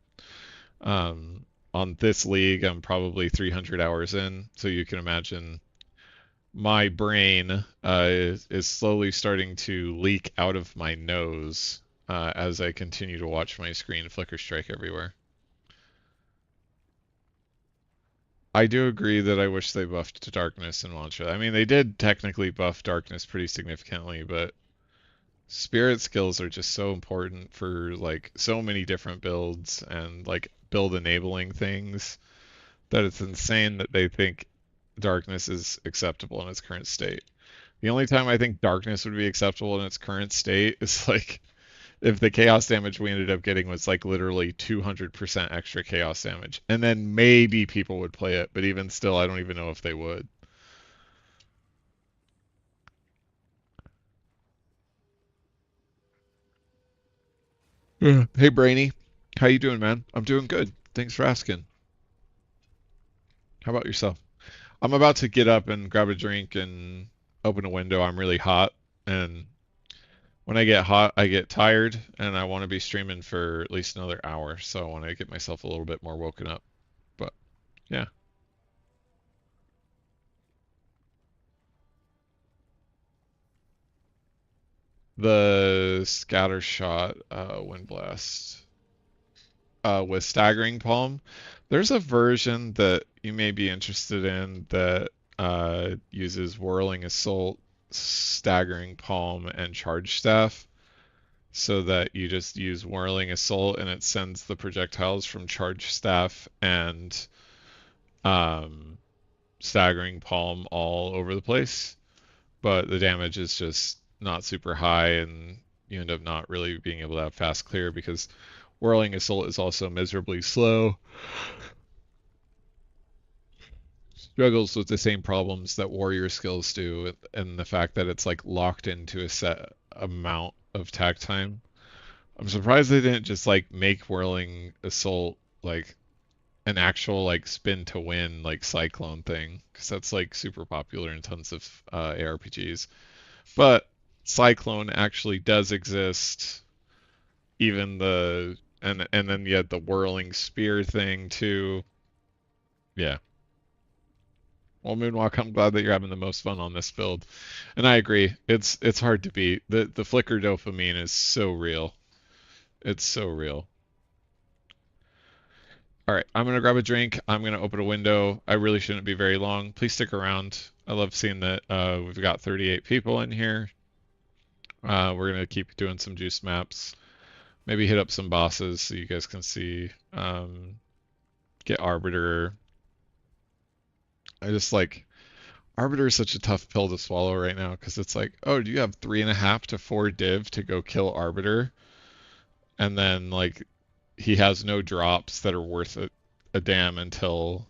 On this league, I'm probably 300 hours in, so you can imagine my brain is slowly starting to leak out of my nose as I continue to watch my screen flicker strike everywhere. I do agree that I wish they buffed darkness in Mantra. I mean, they did technically buff darkness pretty significantly, but spirit skills are just so important for like so many different builds and like build enabling things that it's insane that they think darkness is acceptable in its current state. The only time I think darkness would be acceptable in its current state is like if the chaos damage we ended up getting was like literally 200% extra chaos damage. And then maybe people would play it, but even still, I don't even know if they would. Yeah. Hey Brainy, how you doing, man? I'm doing good. Thanks for asking. How about yourself? I'm about to get up and grab a drink and open a window. I'm really hot, and when I get hot, I get tired, and I want to be streaming for at least another hour. So I want to get myself a little bit more woken up. But yeah, the scatter shot wind blast with staggering palm. There's a version that you may be interested in that uses whirling assault, staggering palm, and charge staff. So that you just use whirling assault and it sends the projectiles from charge staff and um, staggering palm all over the place. But the damage is just not super high, and you end up not really being able to have fast clear because whirling assault is also miserably slow. Struggles with the same problems that warrior skills do, and the fact that it's like locked into a set amount of tag time. I'm surprised they didn't just like make whirling assault like an actual like spin to win like cyclone thing because that's like super popular in tons of ARPGs. But cyclone actually does exist. Even the and then you had the whirling spear thing too. Yeah. Well, Moonwalk, I'm glad that you're having the most fun on this build, and I agree. It's hard to beat. The flicker dopamine is so real. It's so real. All right, I'm gonna grab a drink. I'm gonna open a window. I really shouldn't be very long. Please stick around. I love seeing that we've got 38 people in here. We're gonna keep doing some juice maps. Maybe hit up some bosses so you guys can see. Get Arbiter. I just like Arbiter is such a tough pill to swallow right now because it's like, oh, do you have 3.5 to 4 div to go kill Arbiter? And then like he has no drops that are worth a damn until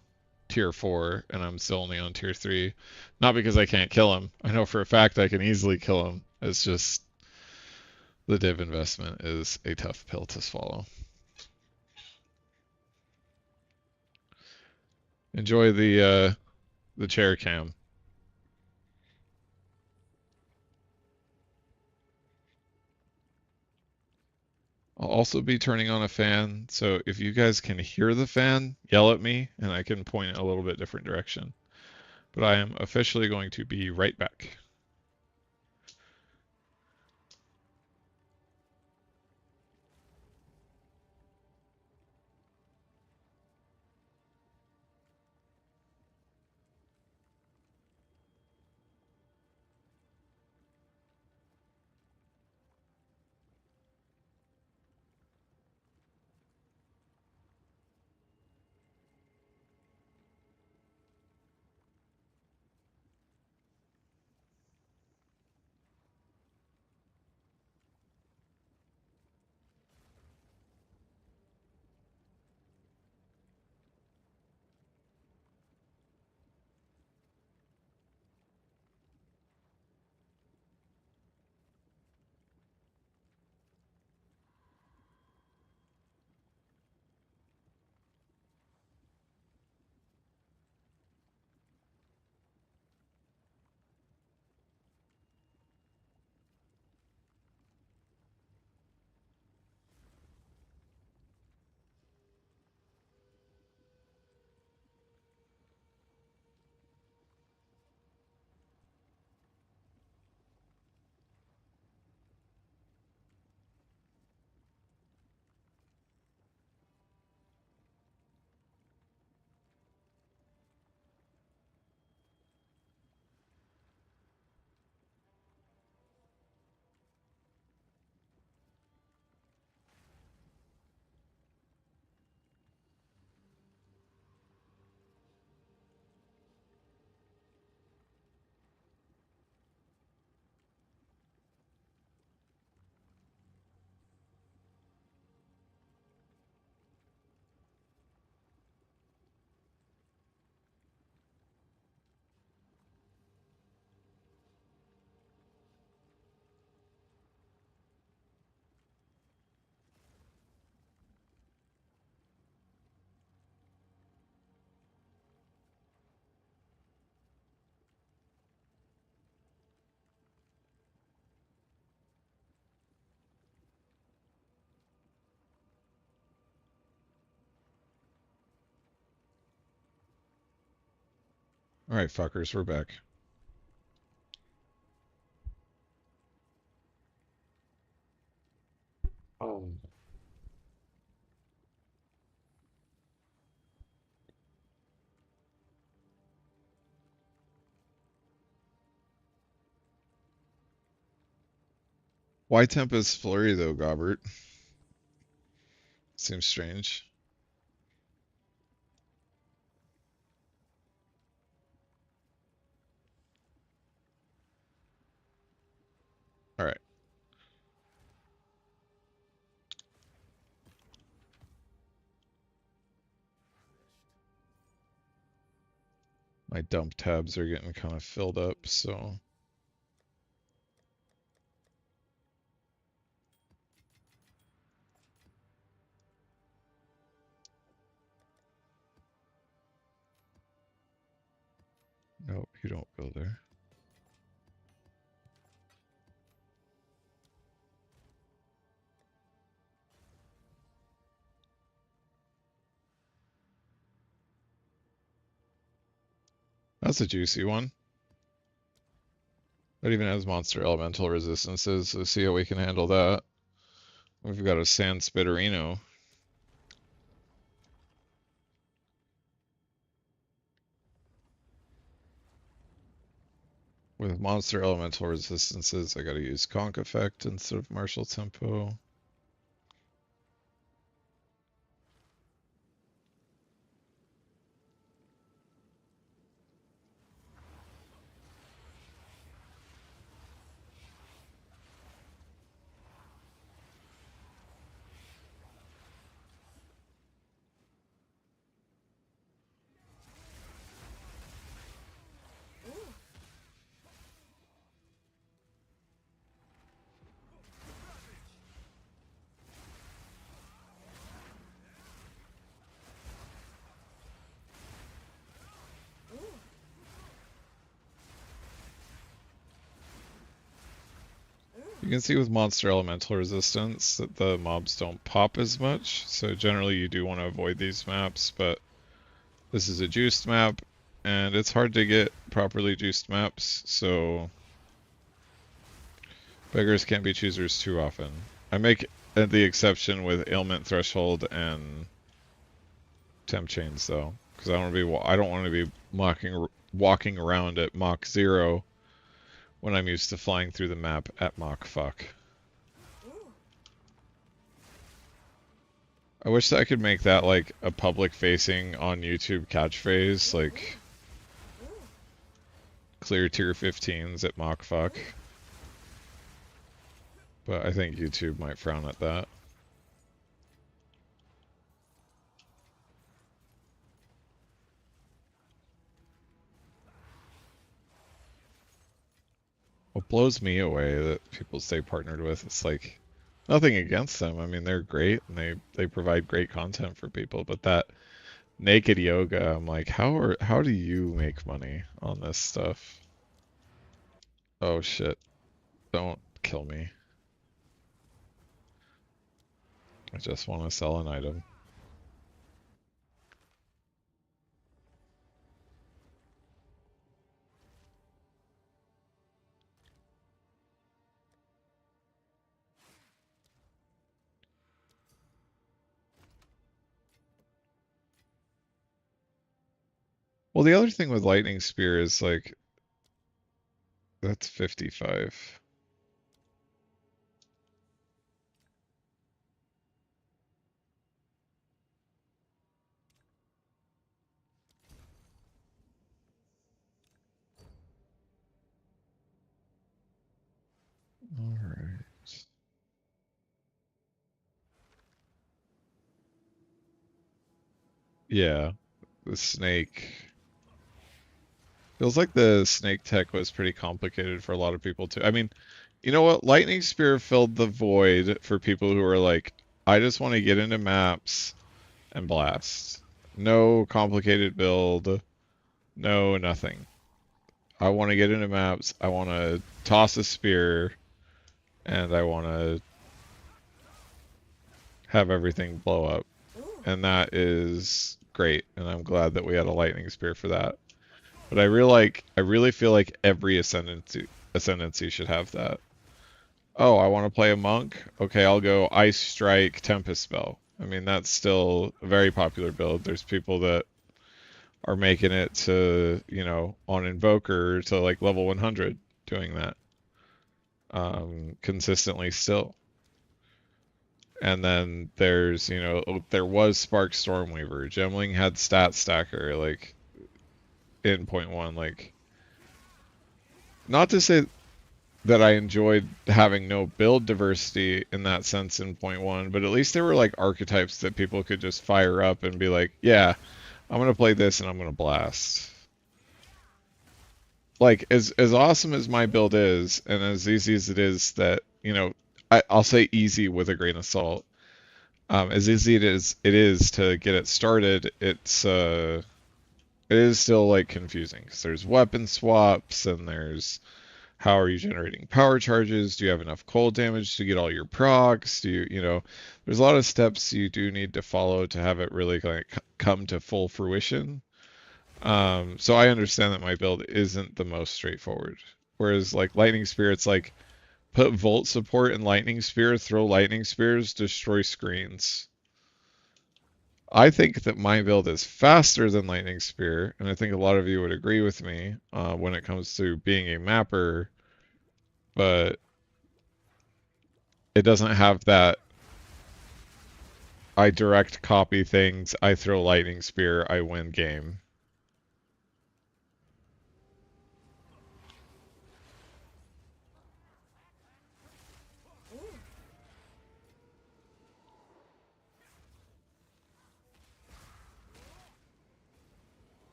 tier 4, and I'm still only on tier 3. Not because I can't kill him. I know for a fact I can easily kill him. It's just the div investment is a tough pill to swallow. Enjoy the chair cam. I'll also be turning on a fan, so if you guys can hear the fan, yell at me and I can point it a little bit different direction. But I am officially going to be right back. All right, fuckers, we're back. Oh. Why Tempest Flurry though, Gobert? Seems strange. All right. My dump tabs are getting kind of filled up, so nope, you don't go there. That's a juicy one. That even has monster elemental resistances, so see how we can handle that. We've got a Sand Spitterino. With monster elemental resistances, I gotta use Conk Effect instead of Martial Tempo. Ooh. You can see with monster elemental resistance that the mobs don't pop as much, so generally you do want to avoid these maps, but this is a juiced map, and it's hard to get properly juiced maps, so beggars can't be choosers too often. I make the exception with ailment threshold and temp chains though, because I don't want to be walking around at Mach 0 when I'm used to flying through the map at Mach fuck. Ooh. I wish that I could make that like a public facing on YouTube catchphrase, Ooh. like Ooh. clear tier 15s at Mach fuck. But I think YouTube might frown at that. What blows me away that people stay partnered with, it's like nothing against them. I mean, they're great and they provide great content for people, but that naked yoga, I'm like, how do you make money on this stuff? Oh shit. Don't kill me. I just want to sell an item. Well, the other thing with Lightning Spear is like that's 55. All right. Yeah, the snake. Feels like the snake tech was pretty complicated for a lot of people too. I mean, you know what? Lightning Spear filled the void for people who are like, I just want to get into maps and blast. No complicated build, no nothing. I want to get into maps. I want to toss a spear, and I want to have everything blow up. Ooh. And that is great. And I'm glad that we had a lightning spear for that. But I really feel like every ascendancy should have that. Oh, I want to play a monk. Okay, I'll go Ice Strike Tempest Spell. I mean, that's still a very popular build. There's people that are making it to, on Invoker to like level 100 doing that consistently still. And then there was Spark Stormweaver. Gemling had Stat Stacker like in point one. Like, not to say that I enjoyed having no build diversity in that sense in point one, but at least there were like archetypes that people could just fire up and be like, yeah, I'm gonna play this and I'm gonna blast. Like as awesome as my build is, and as easy as it is that, I'll say easy with a grain of salt. As easy it is to get it started, it is still like confusing because there's weapon swaps and there's how are you generating power charges? Do you have enough cold damage to get all your procs? There's a lot of steps you do need to follow to have it really like come to full fruition. So I understand that my build isn't the most straightforward. Whereas like Lightning Spear, it's like put Volt support in Lightning Spear, throw Lightning Spears, destroy screens. I think that my build is faster than Lightning Spear, and I think a lot of you would agree with me when it comes to being a mapper, but it doesn't have that I direct copy things, I throw Lightning Spear, I win game. Ooh.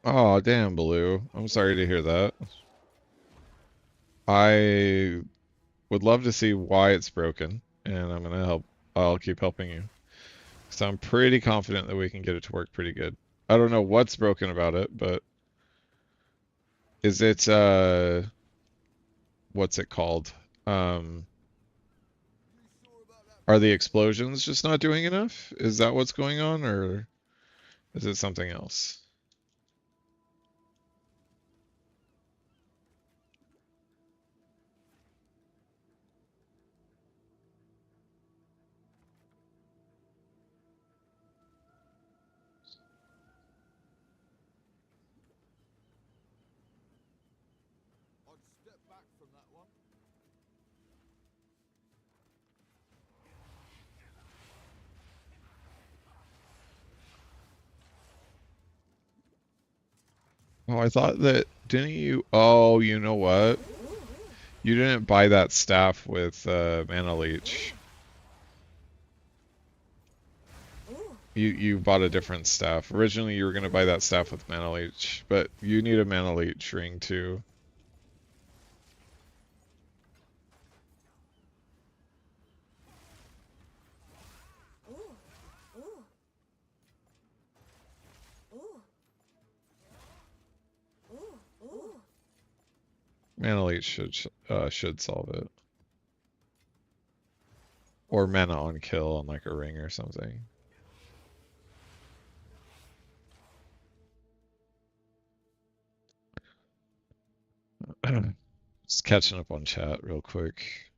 Oh, damn, Baloo. I'm sorry to hear that. I would love to see why it's broken, and I'm gonna help. I'll keep helping you. So I'm pretty confident that we can get it to work pretty good. I don't know what's broken about it, but Is it what's it called? Um, are the explosions just not doing enough? Is that what's going on, or is it something else? Oh, I thought that didn't you? Oh, you know what? You didn't buy that staff with mana leech. You bought a different staff. Originally, you were gonna buy that staff with mana leech, but you need a mana leech ring too. Mana leech should solve it, or mana on kill on like a ring or something. Just catching up on chat real quick.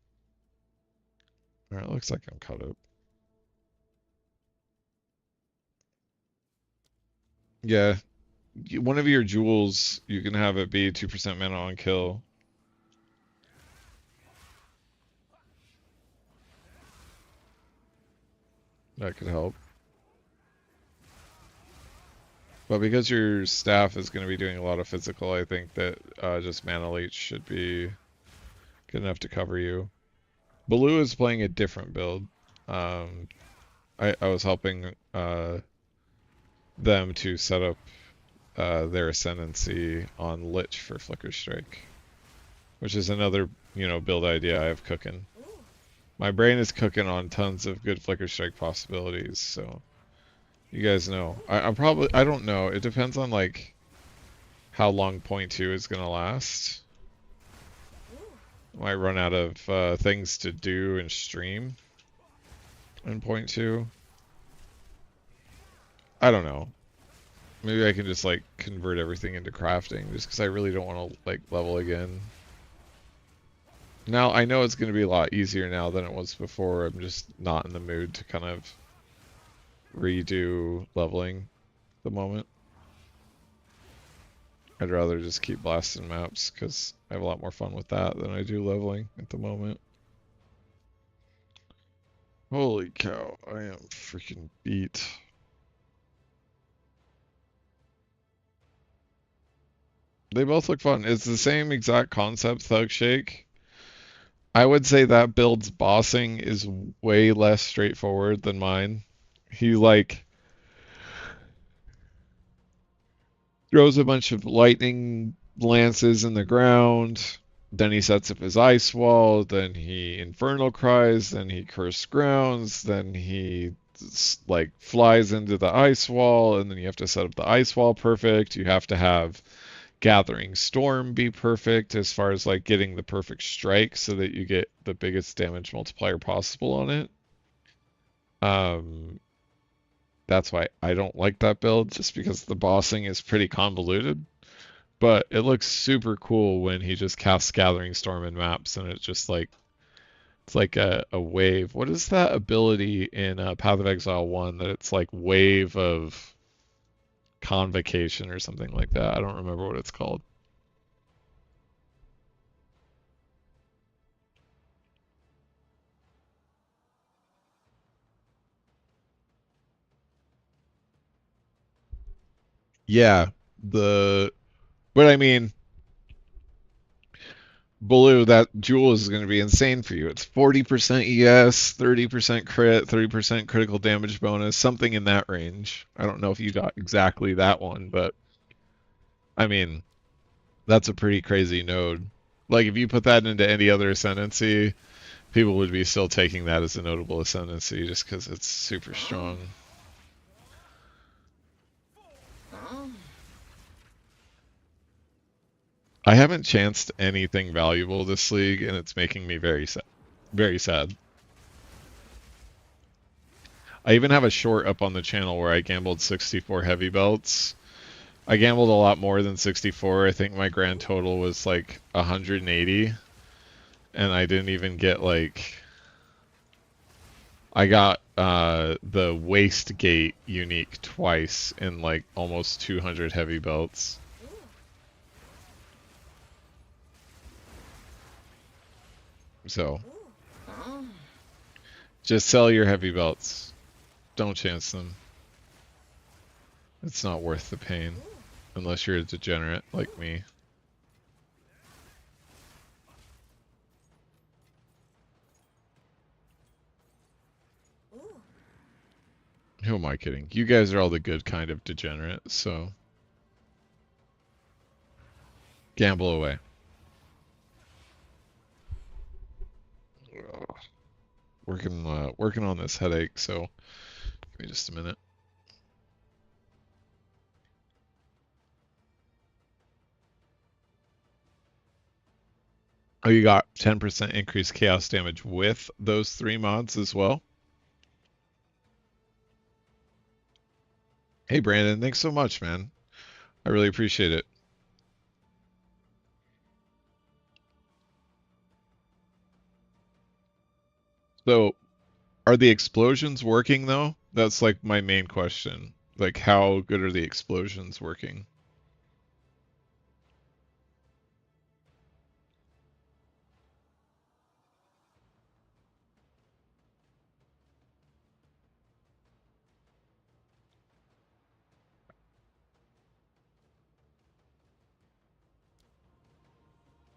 All right, looks like I'm caught up. Yeah, one of your jewels, you can have it be 2% mana on kill. That could help. But because your staff is going to be doing a lot of physical, I think that just mana leech should be good enough to cover you. Baloo is playing a different build. Um, I was helping them to set up their ascendancy on Lich for Flicker Strike, which is another build idea I have cooking. My brain is cooking on tons of good Flicker Strike possibilities, so you guys know. I don't know. It depends on like how long point 2 is gonna last. Might run out of things to do and stream in point 2. I don't know. Maybe I can just like convert everything into crafting just because I really don't want to like level again. Now I know it's going to be a lot easier now than it was before. I'm just not in the mood to kind of redo leveling at the moment. I'd rather just keep blasting maps because I have a lot more fun with that than I do leveling at the moment. Holy cow, I am freaking beat. They both look fun. It's the same exact concept, Thug Shake. I would say that build's bossing is way less straightforward than mine. He like throws a bunch of lightning lances in the ground, then he sets up his ice wall, then he infernal cries, then he curse grounds, then he like flies into the ice wall, and then you have to set up the ice wall perfect. You have to have Gathering Storm be perfect as far as like getting the perfect strike so that you get the biggest damage multiplier possible on it. Um, that's why I don't like that build, just because the bossing is pretty convoluted. But it looks super cool when he just casts Gathering Storm in maps, and it's just like it's like a wave. What is that ability in Path of Exile 1 that it's like wave of convocation or something like that? I don't remember what it's called. Yeah, the but I mean, Blue, that jewel is going to be insane for you. It's 40% ES, 30% crit, 30% critical damage bonus, something in that range. I don't know if you got exactly that one, but I mean, that's a pretty crazy node. Like, if you put that into any other ascendancy, people would be still taking that as a notable ascendancy just because it's super strong. I haven't chanced anything valuable this league, and it's making me very sad. Very sad. I even have a short up on the channel where I gambled 64 heavy belts. I gambled a lot more than 64. I think my grand total was like 180, and I didn't even get like I got the waist gate unique twice in like almost 200 heavy belts. Ooh. So Ooh. just sell your heavy belts. Don't chance them. It's not worth the pain Ooh. unless you're a degenerate like Ooh. me. Ooh. Who am I kidding? You guys are all the good kind of degenerate, so gamble away. Ugh. Working on this headache, so give me just a minute. Oh, you got 10% increased chaos damage with those 3 mods as well? Hey, Brandon, thanks so much, man. I really appreciate it. So, are the explosions working though? That's like my main question. Like, how good are the explosions working?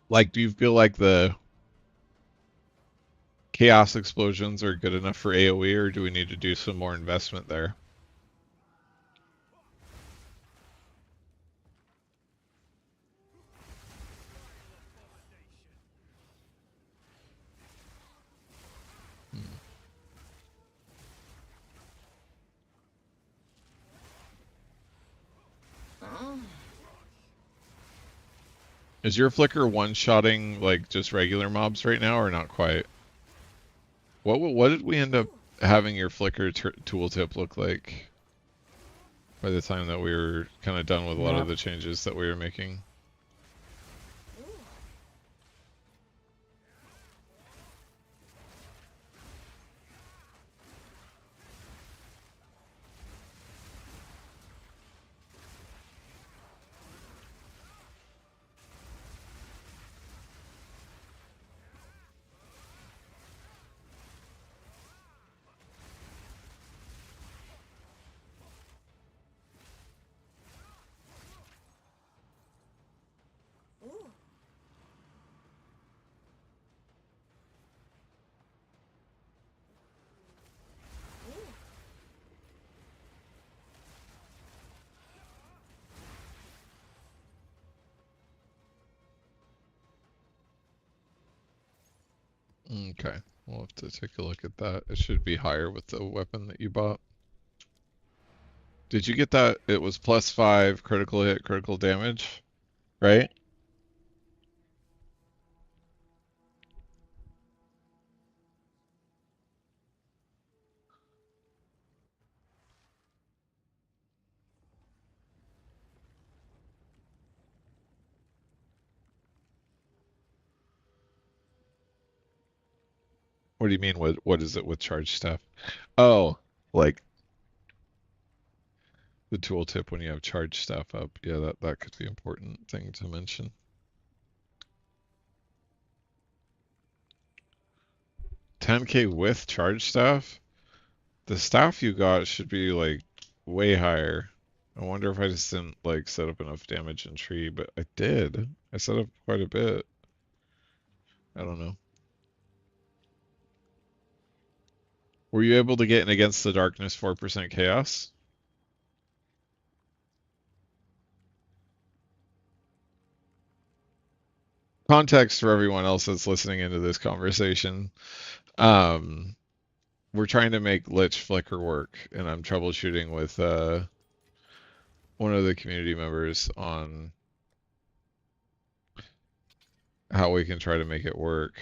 Like, do you feel like the chaos explosions are good enough for AoE, or do we need to do some more investment there? Hmm. Is your flicker one-shotting like just regular mobs right now, or not quite? What did we end up Ooh. having your flicker tooltip look like by the time that we were kind of done with a lot of Yep. the changes that we were making? Ooh. Ooh. Ooh. Okay, we'll have to take a look at that. It should be higher with the weapon that you bought. Did you get that? It was +5 critical hit, critical damage, right? What do you mean? What is it with charge stuff? Oh, like the tooltip when you have charge stuff up. Yeah, that could be an important thing to mention. 10K with charge staff? The staff you got should be like way higher. I wonder if I just didn't like set up enough damage in tree, but I did. I set up quite a bit. I don't know. Were you able to get in against the darkness 4% chaos? Context for everyone else that's listening into this conversation. Um, we're trying to make Lich Flicker work, and I'm troubleshooting with one of the community members on how we can try to make it work.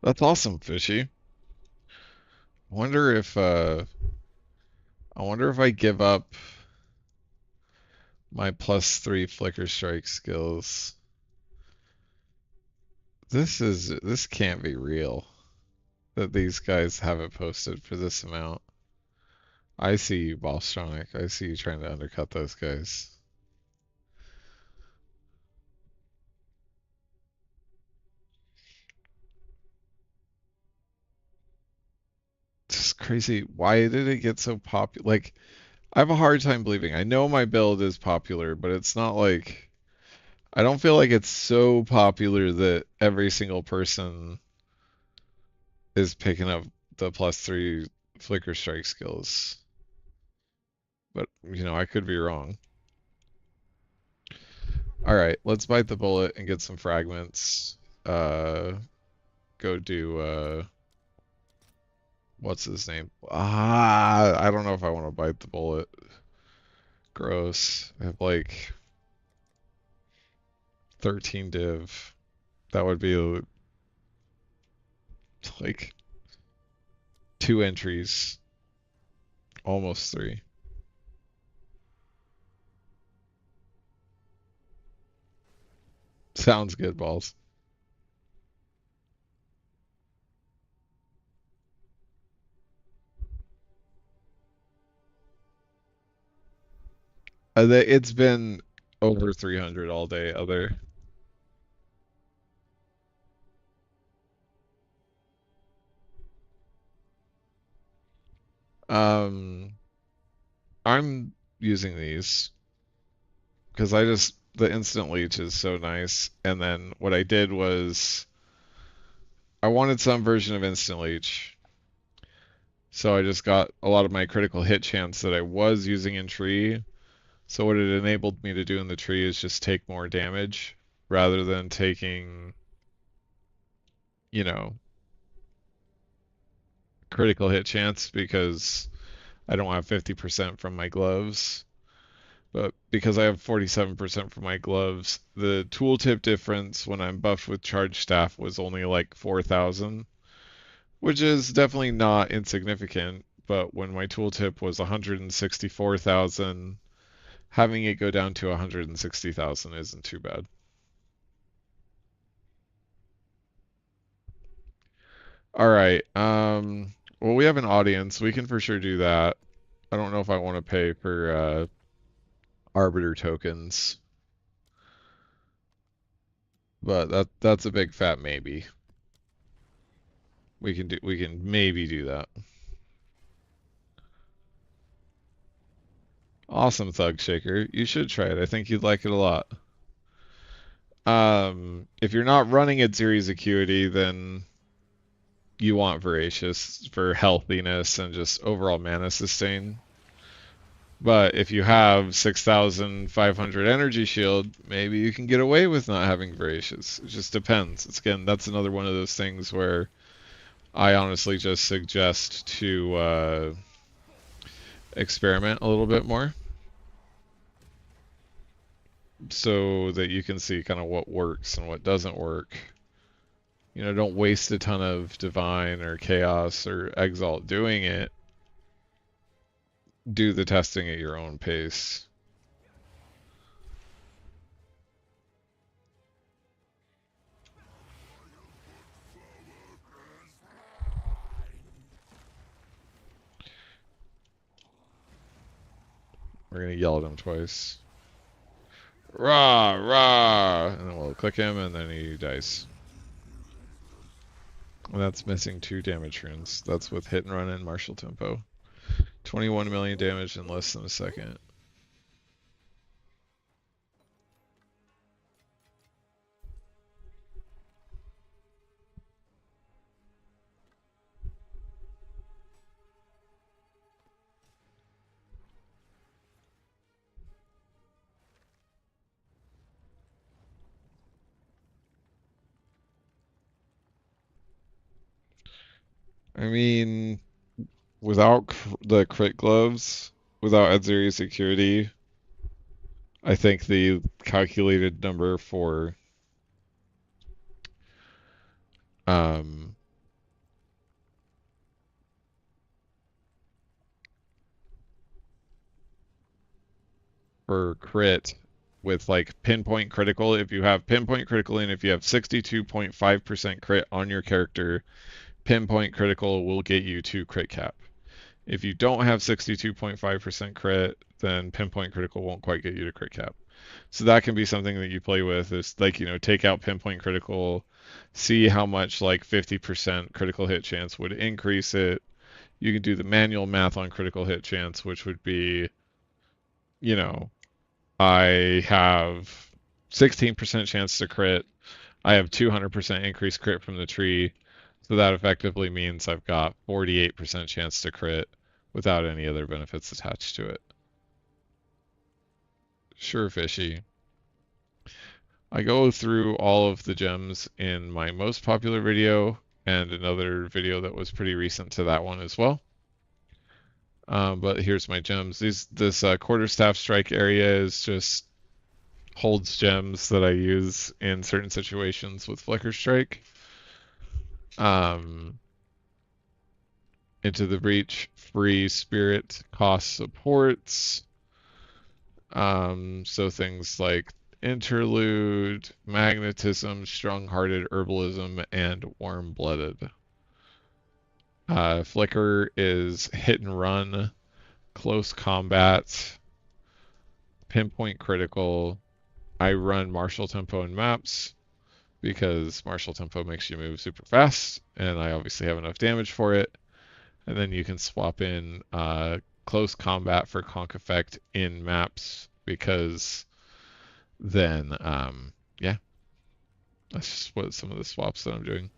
That's awesome, Fishy. Wonder if I wonder if I give up my +3 Flicker Strike skills. This can't be real that these guys have it posted for this amount. I see you, Ballstronic. I see you trying to undercut those guys. It's crazy. Why did it get so popular? Like, I have a hard time believing. I know my build is popular, but it's not like I don't feel like it's so popular that every single person is picking up the +3 Flicker Strike skills. But, I could be wrong. All right, let's bite the bullet and get some fragments. Uh, go do what's his name? I don't know if I want to bite the bullet. Gross. I have like 13 div. That would be like 2 entries, almost 3. Sounds good, balls. It's been over 300 all day. Um, I'm using these because the instant leech is so nice. And then what I did was I wanted some version of instant leech. So I just got a lot of my critical hit chance that I was using in tree. So what it enabled me to do in the tree is just take more damage rather than taking, you know, critical hit chance because I don't have 50% from my gloves. But because I have 47% from my gloves, the tooltip difference when I'm buffed with charge staff was only like 4,000, which is definitely not insignificant. But when my tooltip was 164,000, having it go down to 160,000 isn't too bad. All right. Well, we have an audience. We can for sure do that. I don't know if I want to pay for arbiter tokens, but that's a big fat maybe. We can maybe do that. Awesome, Thug Shaker. You should try it. I think you'd like it a lot. If you're not running at Series Acuity, then you want Voracious for healthiness and just overall mana sustain. But if you have 6,500 energy shield, maybe you can get away with not having Voracious. It just depends. That's another one of those things where I honestly just suggest to experiment a little bit more so that you can see kind of what works and what doesn't work. Don't waste a ton of Divine or Chaos or Exalt doing it. Do the testing at your own pace. We're gonna yell at him twice. Rah, rah! And then we'll click him, and then he dies. And that's missing 2 damage runes. That's with hit and run and martial tempo. 21 million damage in less than a second. I mean, without the crit gloves, without Edzeri security, I think the calculated number um, for crit with like pinpoint critical, if you have pinpoint critical and if you have 62.5% crit on your character, pinpoint critical will get you to crit cap. If you don't have 62.5% crit, then pinpoint critical won't quite get you to crit cap. So that can be something that you play with is like, take out pinpoint critical, see how much like 50% critical hit chance would increase it. You can do the manual math on critical hit chance, which would be, you know, I have 16% chance to crit. I have 200% increased crit from the tree. So that effectively means I've got 48% chance to crit without any other benefits attached to it. Sure, fishy. I go through all of the gems in my most popular video and another video that was pretty recent to that one as well. But here's my gems. This quarterstaff strike area is just holds gems that I use in certain situations with Flicker Strike. Into the Breach, free spirit cost supports. So things like Interlude, Magnetism, Strong-Hearted Herbalism, and Warm-Blooded. Flicker is hit and run, close combat, pinpoint critical. I run martial tempo in maps because martial tempo makes you move super fast, and I obviously have enough damage for it. And then you can swap in close combat for conk effect in maps because then, yeah, that's just what some of the swaps that I'm doing.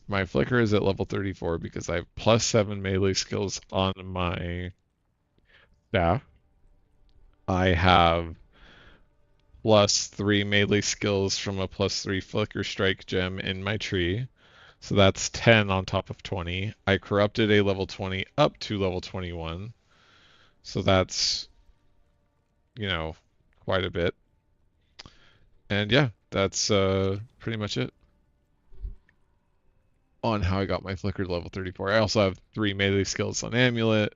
My Flicker is at level 34 because I have +7 melee skills on my staff. I have +3 melee skills from a +3 Flicker Strike gem in my tree. So that's 10 on top of 20. I corrupted a level 20 up to level 21. So that's, quite a bit. And yeah, that's pretty much it on how I got my Flicker to level 34. I also have 3 melee skills on Amulet.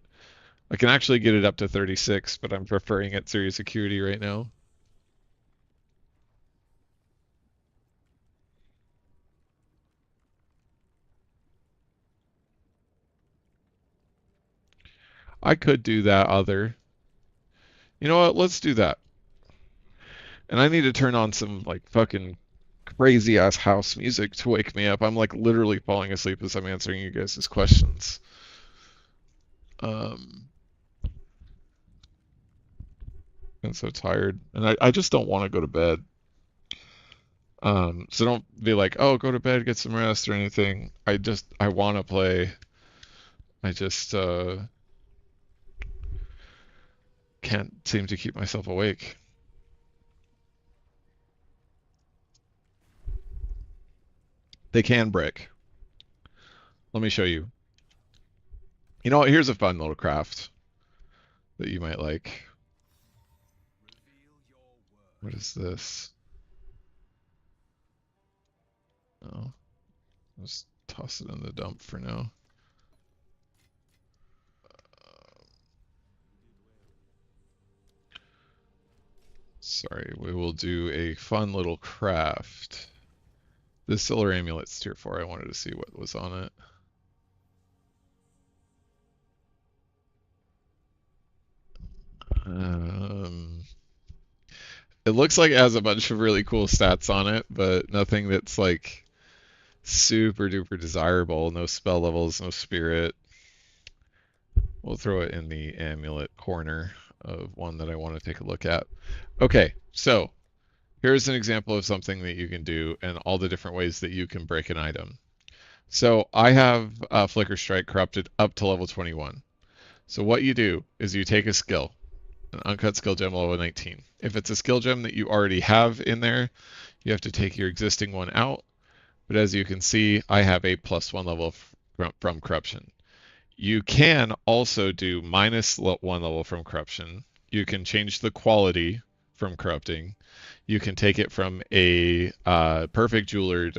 I can actually get it up to 36, but I'm preferring Edzeri security right now. I could do that other. You know what? Let's do that. And I need to turn on some like fucking crazy ass house music to wake me up. I'm like literally falling asleep as I'm answering you guys' questions. I'm so tired. And I just don't want to go to bed. So don't be like, oh, go to bed, get some rest or anything. I want to play. I just can't seem to keep myself awake. They can break. Let me show you. You know what? Here's a fun little craft that you might like. What is this? Oh, just toss it in the dump for now. Sorry, we will do a fun little craft. This Solar Amulet's tier 4. I wanted to see what was on it. It looks like it has a bunch of really cool stats on it, but nothing that's like super duper desirable. No spell levels, no spirit. We'll throw it in the amulet corner of one that I want to take a look at. Okay, so here's an example of something that you can do and all the different ways that you can break an item. So I have Flicker Strike corrupted up to level 21. So what you do is you take a skill, an uncut skill gem level 19. If it's a skill gem that you already have in there, you have to take your existing one out, But as you can see, I have a +1 level from corruption. You can also do -1 level from corruption. You can change the quality from corrupting. You can take it from a perfect jeweler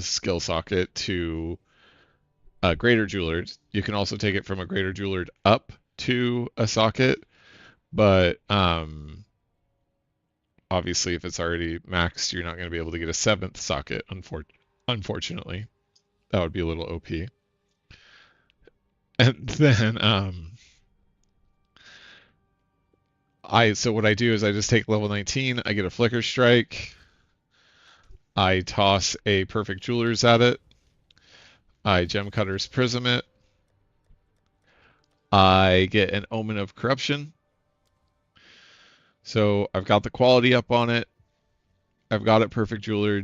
skill socket to a greater jeweler. You can also take it from a greater jeweler up to a socket, but obviously if it's already maxed, you're not going to be able to get a 7th socket, unfortunately. That would be a little OP. And then so what I do is I just take level 19, I get a Flicker Strike, I toss a Perfect Jewelers at it, I Gem Cutter's Prism it, I get an Omen of Corruption. So I've got the quality up on it, I've got it Perfect Jeweler,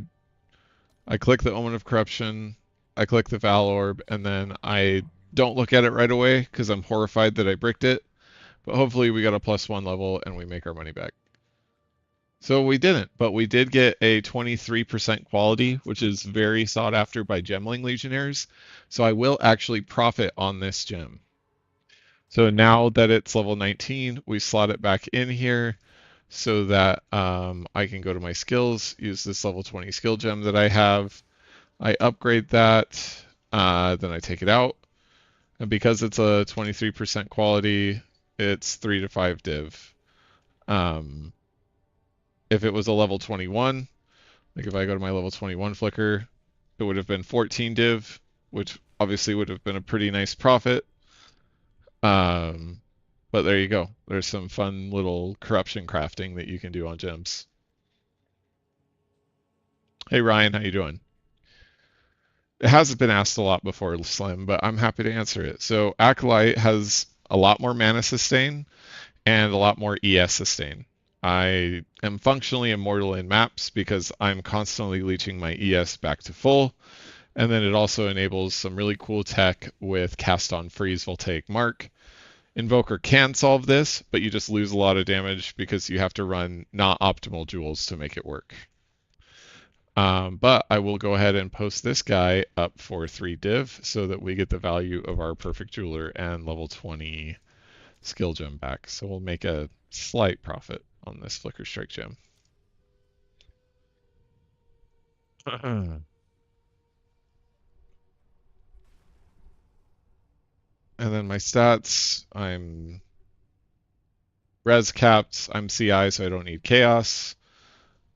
I click the Omen of Corruption, I click the Val Orb, and then I don't look at it right away because I'm horrified that I bricked it. But hopefully we got a +1 level and we make our money back. So we didn't, but we did get a 23% quality, which is very sought after by Gemling Legionnaires. So I will actually profit on this gem. So now that it's level 19, we slot it back in here so that I can go to my skills, use this level 20 skill gem that I have. I upgrade that, then I take it out. And because it's a 23% quality, it's 3 to 5 div. If it was a level 21, like if I go to my level 21 flicker, it would have been 14 div, which obviously would have been a pretty nice profit. But there you go. There's some fun little corruption crafting that you can do on gems. Hey Ryan, how you doing? It hasn't been asked a lot before, Slim, but I'm happy to answer it. So Acolyte has a lot more mana sustain and a lot more ES sustain. I am functionally immortal in maps because I'm constantly leeching my ES back to full. And then it also enables some really cool tech with Cast on Freeze Voltaic Mark. Invoker can solve this, but you just lose a lot of damage because you have to run not optimal jewels to make it work. But I will go ahead and post this guy up for 3 div so that we get the value of our Perfect Jeweler and level 20 skill gem back. So we'll make a slight profit on this Flicker Strike gem. And then my stats, I'm res capped, I'm CI, so I don't need chaos.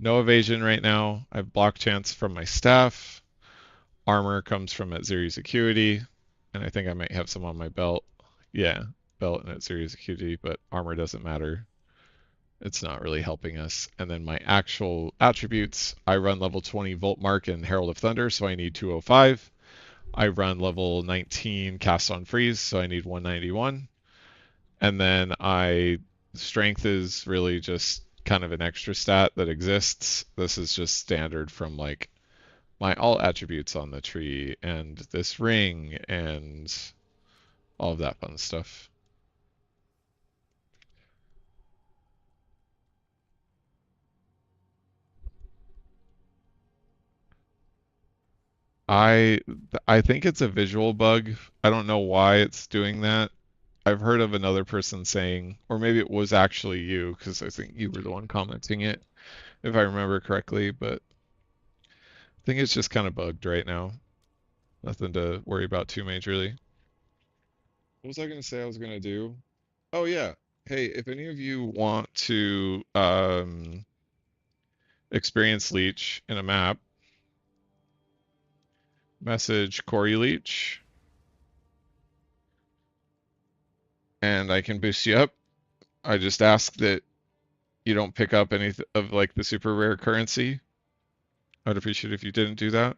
No evasion right now. I have block chance from my staff. Armor comes from at 0 acuity, and I think I might have some on my belt. Yeah, belt and at 0 acuity, but armor doesn't matter. It's not really helping us. And then my actual attributes, I run level 20 Volt Mark and Herald of Thunder, so I need 205. I run level 19 Cast on Freeze, so I need 191. And then strength is really just kind of an extra stat that exists. This is just standard from like my all attributes on the tree and this ring and all of that fun stuff. I I think it's a visual bug. I don't know why it's doing that. I've heard of another person saying, or maybe it was actually you, because I think you were the one commenting it, if I remember correctly, but I think it's just kind of bugged right now. Nothing to worry about too majorly. What was I going to say I was going to do? Oh yeah. Hey, if any of you want to experience Leech in a map, message Corey Leech, and I can boost you up. I just ask that you don't pick up any of like the super rare currency. I'd appreciate if you didn't do that.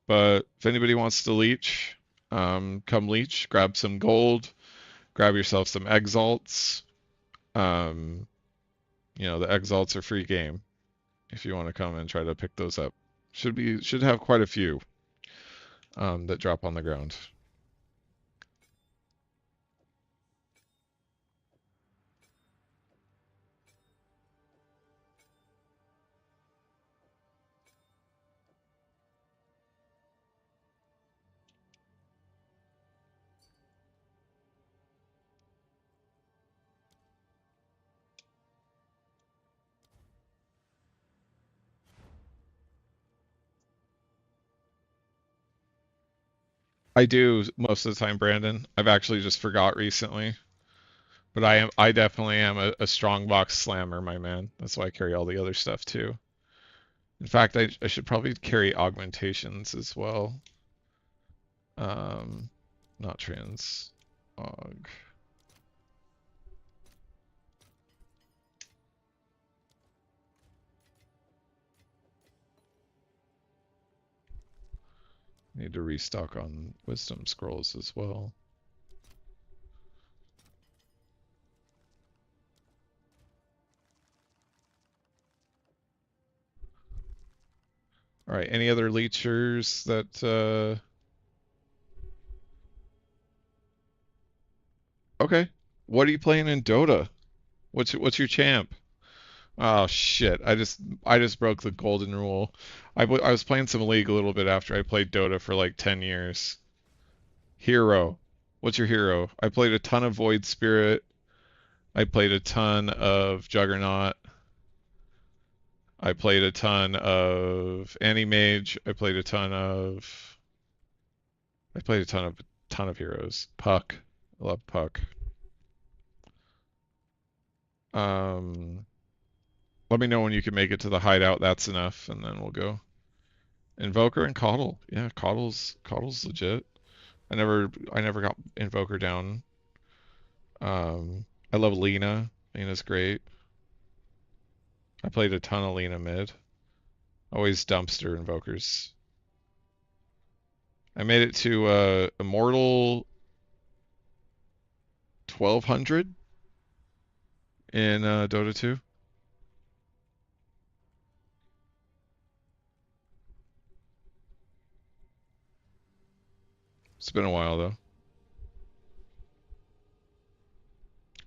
But if anybody wants to leech, come leech, grab some gold, grab yourself some exalts. Um, the exalts are free game if you want to come and try to pick those up. Should have quite a few that drop on the ground. I do most of the time, Brandon. I've actually just forgot recently. But I definitely am a strong box slammer, my man. That's why I carry all the other stuff too. In fact, I should probably carry augmentations as well. Um, not trans. Aug. Need to restock on wisdom scrolls as well. All right, any other leechers that Okay. What are you playing in Dota? What's your champ? Oh shit. I just broke the golden rule. I was playing some League a little bit after I played Dota for like 10 years. Hero. What's your hero? I played a ton of Void Spirit. I played a ton of Juggernaut. I played a ton of Anti-Mage. I played a ton of heroes. Puck. I love Puck. Um Let me know when you can make it to the hideout. That's enough, and then we'll go. Invoker and Coddle. Yeah, Coddle's legit. I never got Invoker down. I love Lena. Lena's great. I played a ton of Lena mid. Always dumpster Invokers. I made it to Immortal 1200 in Dota 2. It's been a while though.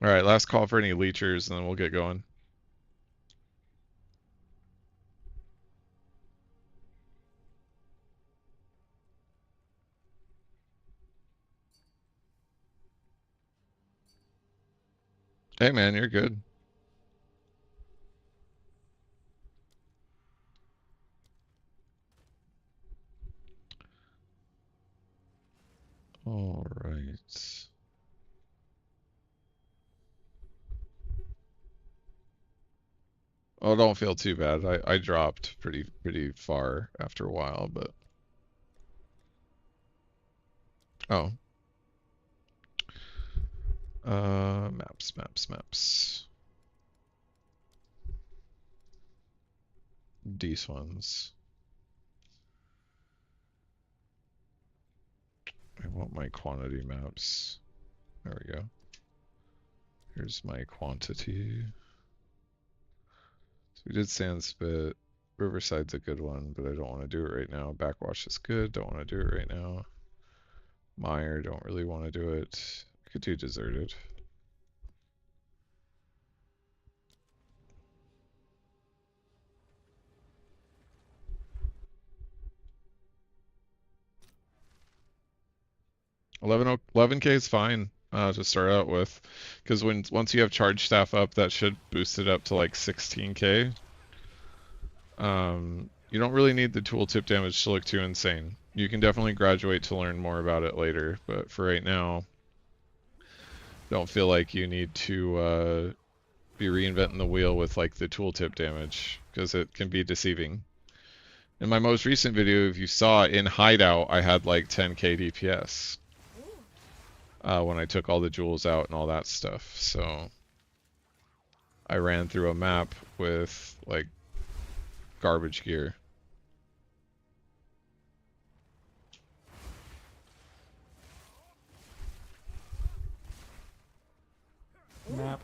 All right, last call for any leechers, and then we'll get going. Hey man, you're good. All right. Oh, don't feel too bad. I dropped pretty far after a while, but oh. Maps. These ones. I want my quantity maps. There we go. Here's my quantity. So we did Sandspit. Riverside's a good one, but I don't want to do it right now. Backwash is good. Don't want to do it right now. Mire, don't really want to do it. I could do Deserted. Eleven K is fine to start out with, because once you have charge staff up, that should boost it up to like 16K. You don't really need the tooltip damage to look too insane. You can definitely graduate to learn more about it later, but for right now, don't feel like you need to be reinventing the wheel with like the tooltip damage, because it can be deceiving. In my most recent video, if you saw in Hideout, I had like 10k DPS when I took all the jewels out and all that stuff. So I ran through a map with like garbage gear. Map.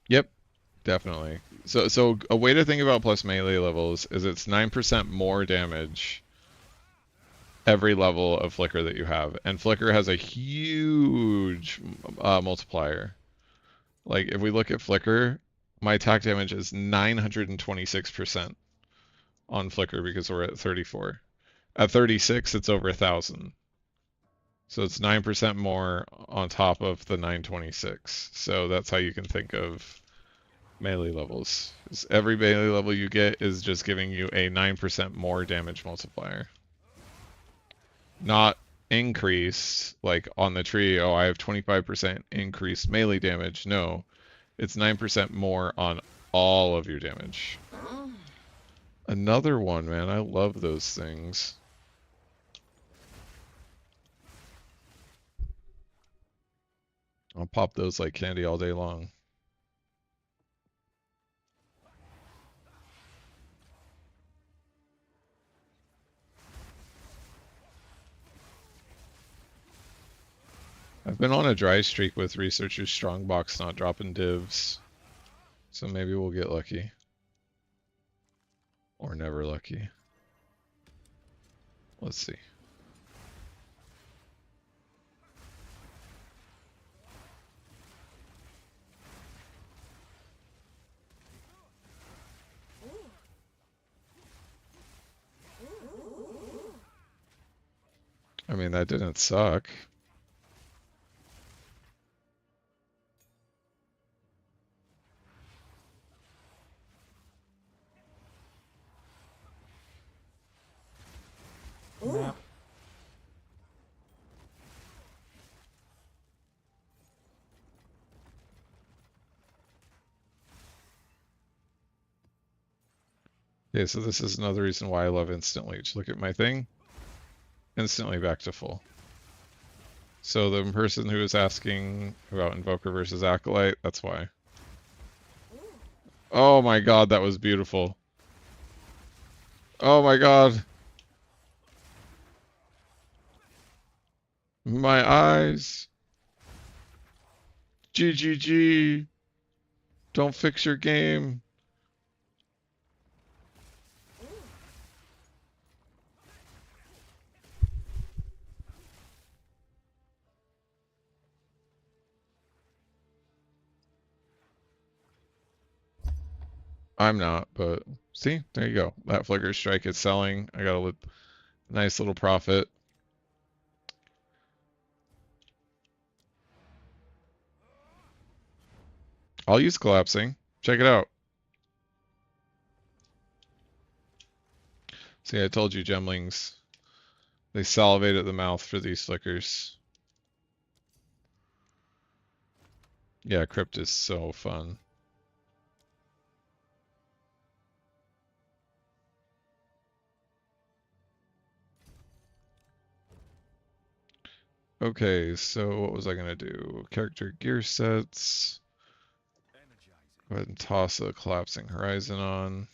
Yep, definitely. So a way to think about plus melee levels is it's 9% more damage every level of Flicker that you have. And Flicker has a huge multiplier. Like, if we look at Flicker, my attack damage is 926% on Flicker because we're at 34. At 36, it's over 1,000. So it's 9% more on top of the 926. So that's how you can think of melee levels. Every melee level you get is just giving you a 9% more damage multiplier. Not increased, like on the tree, oh, I have 25% increased melee damage. No, it's 9% more on all of your damage. Another one, man. I love those things. I'll pop those like candy all day long. I've been on a dry streak with Researcher's Strongbox not dropping divs. So maybe we'll get lucky. Or never lucky. Let's see. I mean, that didn't suck. Ooh. Okay, so this is another reason why I love Instant Leech. Look at my thing. Instantly back to full. So the person who was asking about Invoker versus Acolyte, that's why. Oh my god, that was beautiful. Oh my god. My eyes. GGG. Don't fix your game. I'm not, but see, there you go. That Flicker Strike is selling. I got a nice little profit. I'll use collapsing. Check it out. See, I told you, Gemlings. They salivate at the mouth for these flickers. Yeah, Crypt is so fun. Okay, so what was I gonna do? Character gear sets. Go ahead and toss a collapsing horizon on.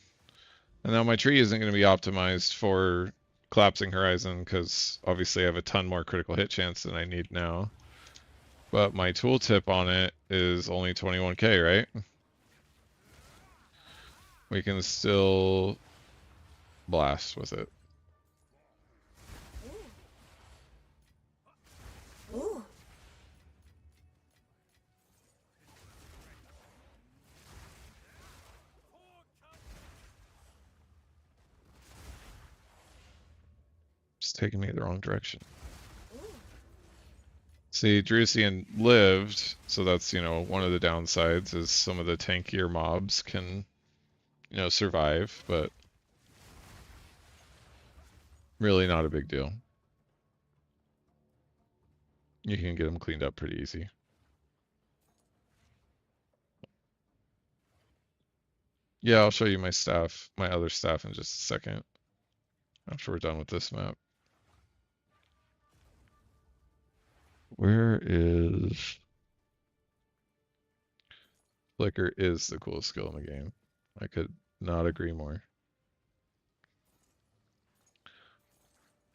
And now my tree isn't going to be optimized for collapsing horizon because obviously I have a ton more critical hit chance than I need now. But my tooltip on it is only 21k, right? We can still blast with it. Ooh. It's taking me the wrong direction. See, Drusian lived, so that's, one of the downsides is some of the tankier mobs can, survive, but really not a big deal. You can get them cleaned up pretty easy. Yeah, I'll show you my staff, my other staff in just a second. After we're done with this map. Where is... Flicker is the coolest skill in the game. I could not agree more.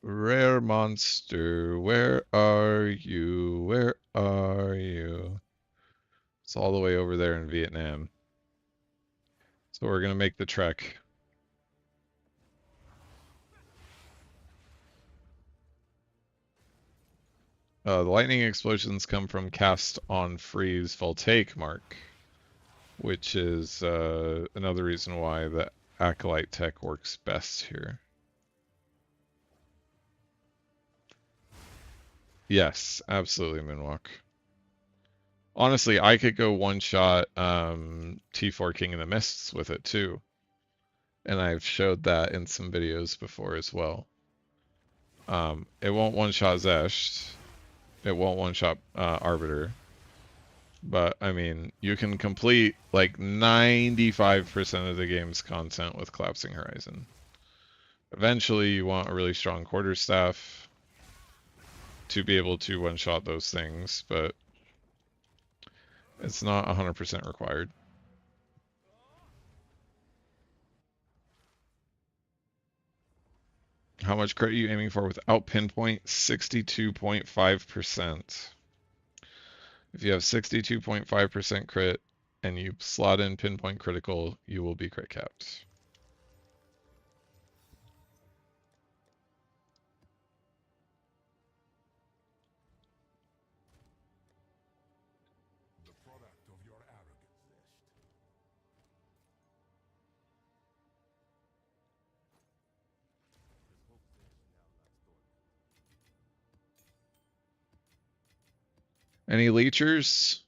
Rare monster, where are you? Where are you? It's all the way over there in Vietnam. So we're gonna make the trek. The lightning explosions come from cast on freeze voltaic mark, which is another reason why the acolyte tech works best here. Yes, absolutely, Moonwalk. Honestly, I could go one shot T4 King in the Mists with it too. And I've showed that in some videos before as well. It won't one shot Zesht. It won't one shot Arbiter. But I mean, you can complete like 95% of the game's content with Collapsing Horizon. Eventually, you want a really strong quarterstaff to be able to one shot those things, but it's not 100% required. How much crit are you aiming for without pinpoint? 62.5%. If you have 62.5% crit and you slot in pinpoint critical, you will be crit capped. Any leechers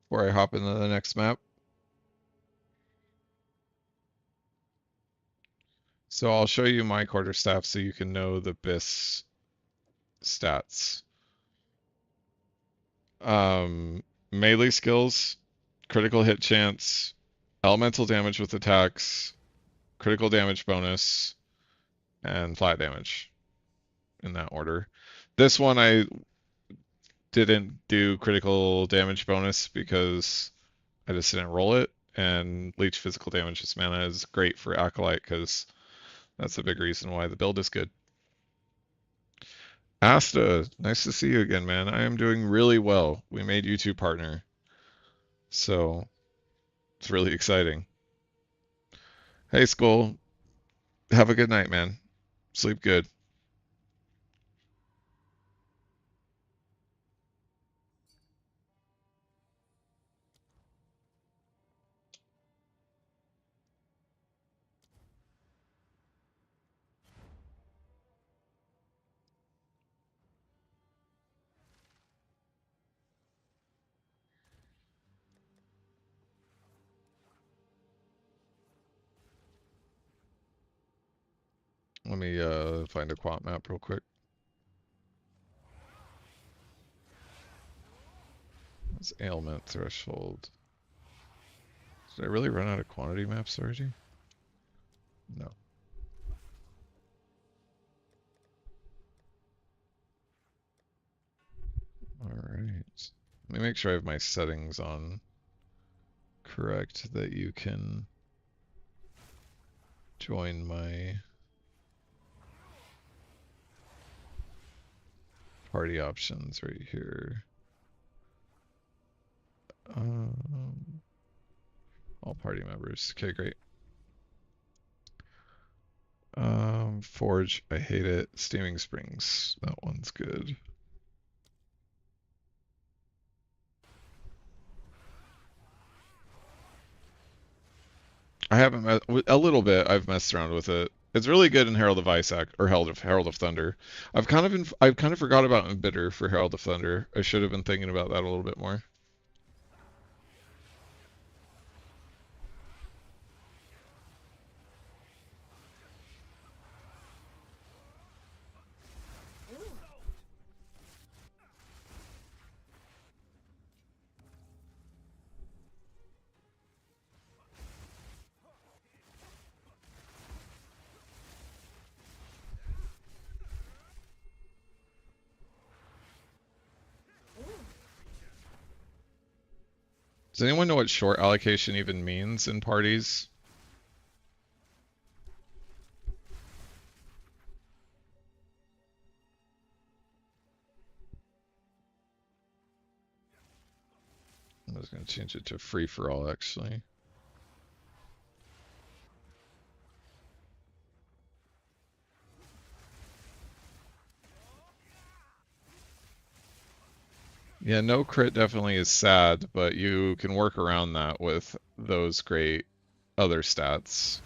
before I hop into the next map? So I'll show you my quarterstaff so you can know the BIS stats. Melee skills, critical hit chance, elemental damage with attacks, critical damage bonus, and flat damage in that order. This one I didn't do critical damage bonus because I just didn't roll it, and leech physical damage as mana is great for Acolyte because that's a big reason why the build is good. Asta, nice to see you again, man. I am doing really well. We made YouTube partner, so it's really exciting. Hey, Skull, have a good night, man. Sleep good. Let me find a quant map real quick. That's ailment threshold. Did I really run out of quantity maps already? No. All right. Let me make sure I have my settings on correct that you can join my party options right here. All party members. Okay, great. Forge, I hate it. Steaming Springs, that one's good. I haven't a little bit. I've messed around with it. It's really good in Herald of Isaac or Herald of Thunder. I've kind of forgot about Embitter for Herald of Thunder. I should have been thinking about that a little bit more. Does anyone know what short allocation even means in parties? I'm just going to change it to free for all, actually. Yeah, no crit definitely is sad, but you can work around that with those great other stats.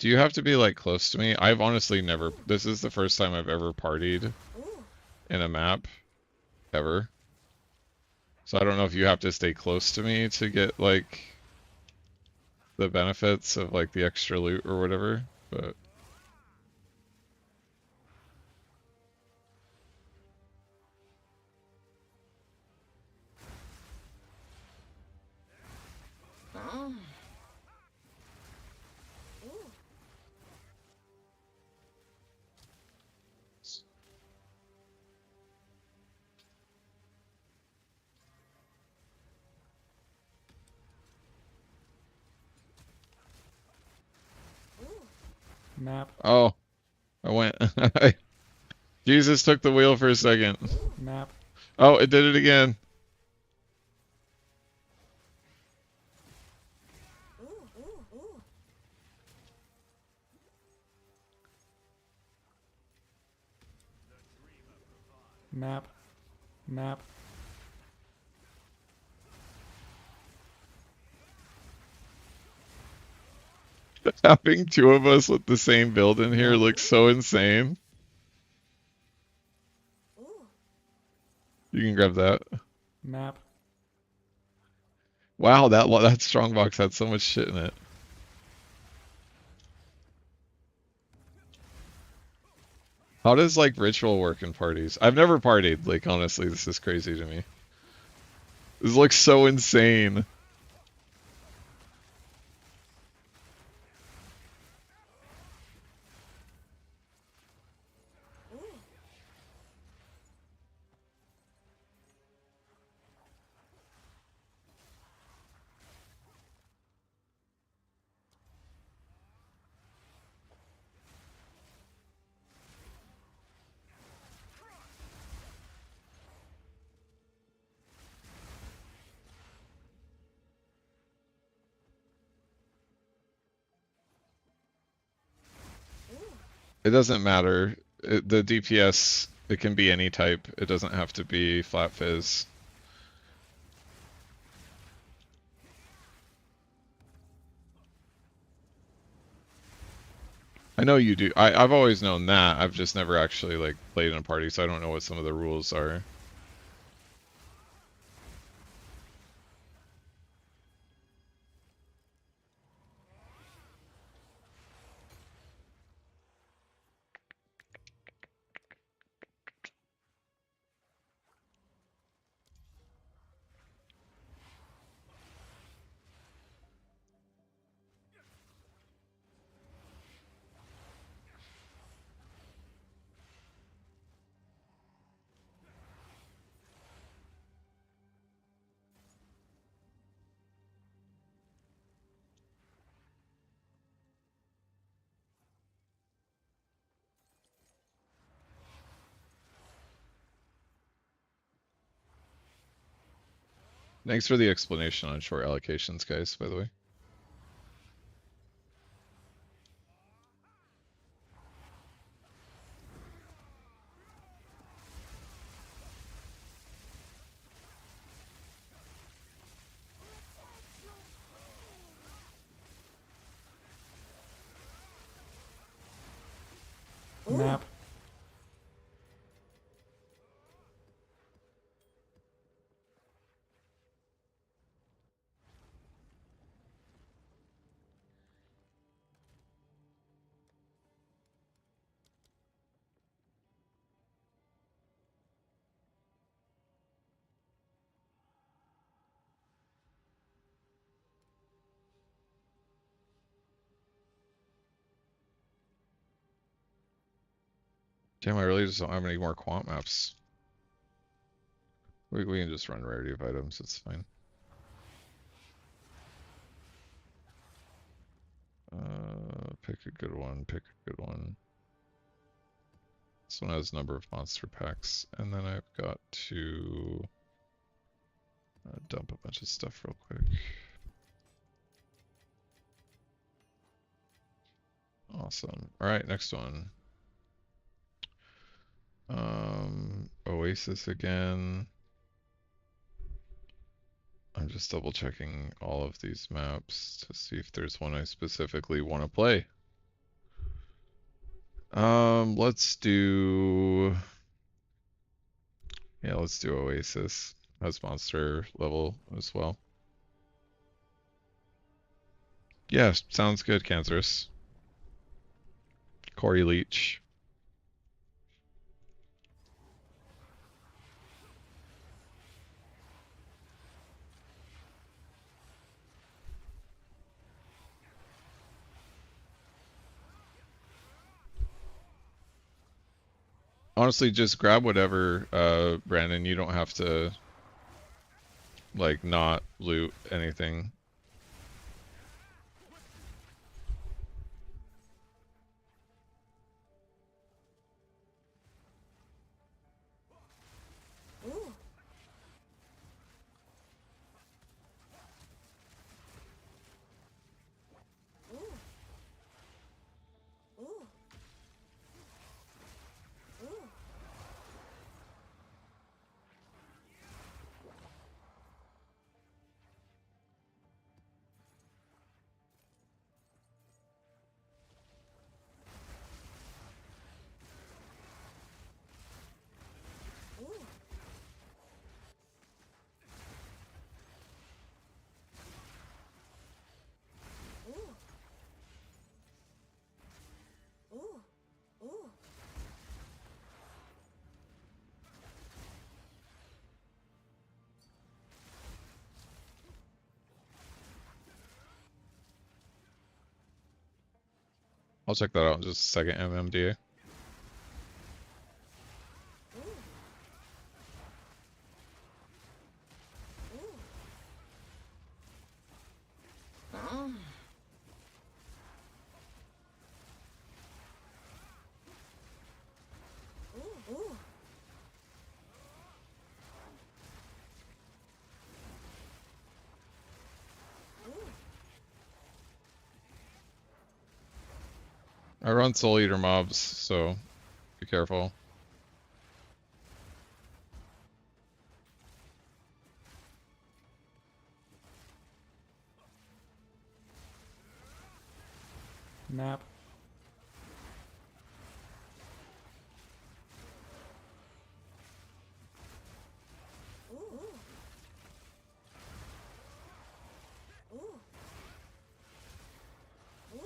Do you have to be like close to me? I've honestly never. This is the first time I've ever partied Ooh. in a map ever. So I don't know if you have to stay close to me to get like the benefits of like the extra loot or whatever, but Mm. Ooh. Ooh. Map. oh, I went. Jesus took the wheel for a second. Ooh. Map. Oh, it did it again. Ooh. Ooh. Ooh. Map. Map. Having two of us with the same build in here Map. looks so insane. Ooh. You can grab that. Map. Wow, that strongbox had so much shit in it. How does like ritual work in parties? I've never partied. Like honestly, this is crazy to me. This looks so insane. Ooh. Ooh. It doesn't matter. The DPS, it can be any type. It doesn't have to be flat fizz. I know you do. I've always known that. I've just never actually like played in a party, so I don't know what some of the rules are. Thanks for the explanation on short allocations, guys, by the way. Ooh. Map. Damn, I really just don't have any more quant maps. We can just run rarity of items, it's fine. Pick a good one, pick a good one. This one has number of monster packs, and then I've got to dump a bunch of stuff real quick. Awesome. Alright, next one. Oasis again. I'm just double checking all of these maps to see if there's one I specifically want to play. Let's do yeah, let's do Oasis as monster level as well. Yeah, sounds good, Cancerous. Corey Leach. Honestly, just grab whatever, Brandon. You don't have to like not loot anything. Ooh. Ooh. Ooh. Ooh. Ooh. Ooh. Ooh. Ooh. I'll check that out in just a second, MMDA. Ooh. Ooh. Ah. Ooh. Ooh. Ooh. I run Soul Eater mobs, so be careful. Map. Ooh. Ooh. Ooh.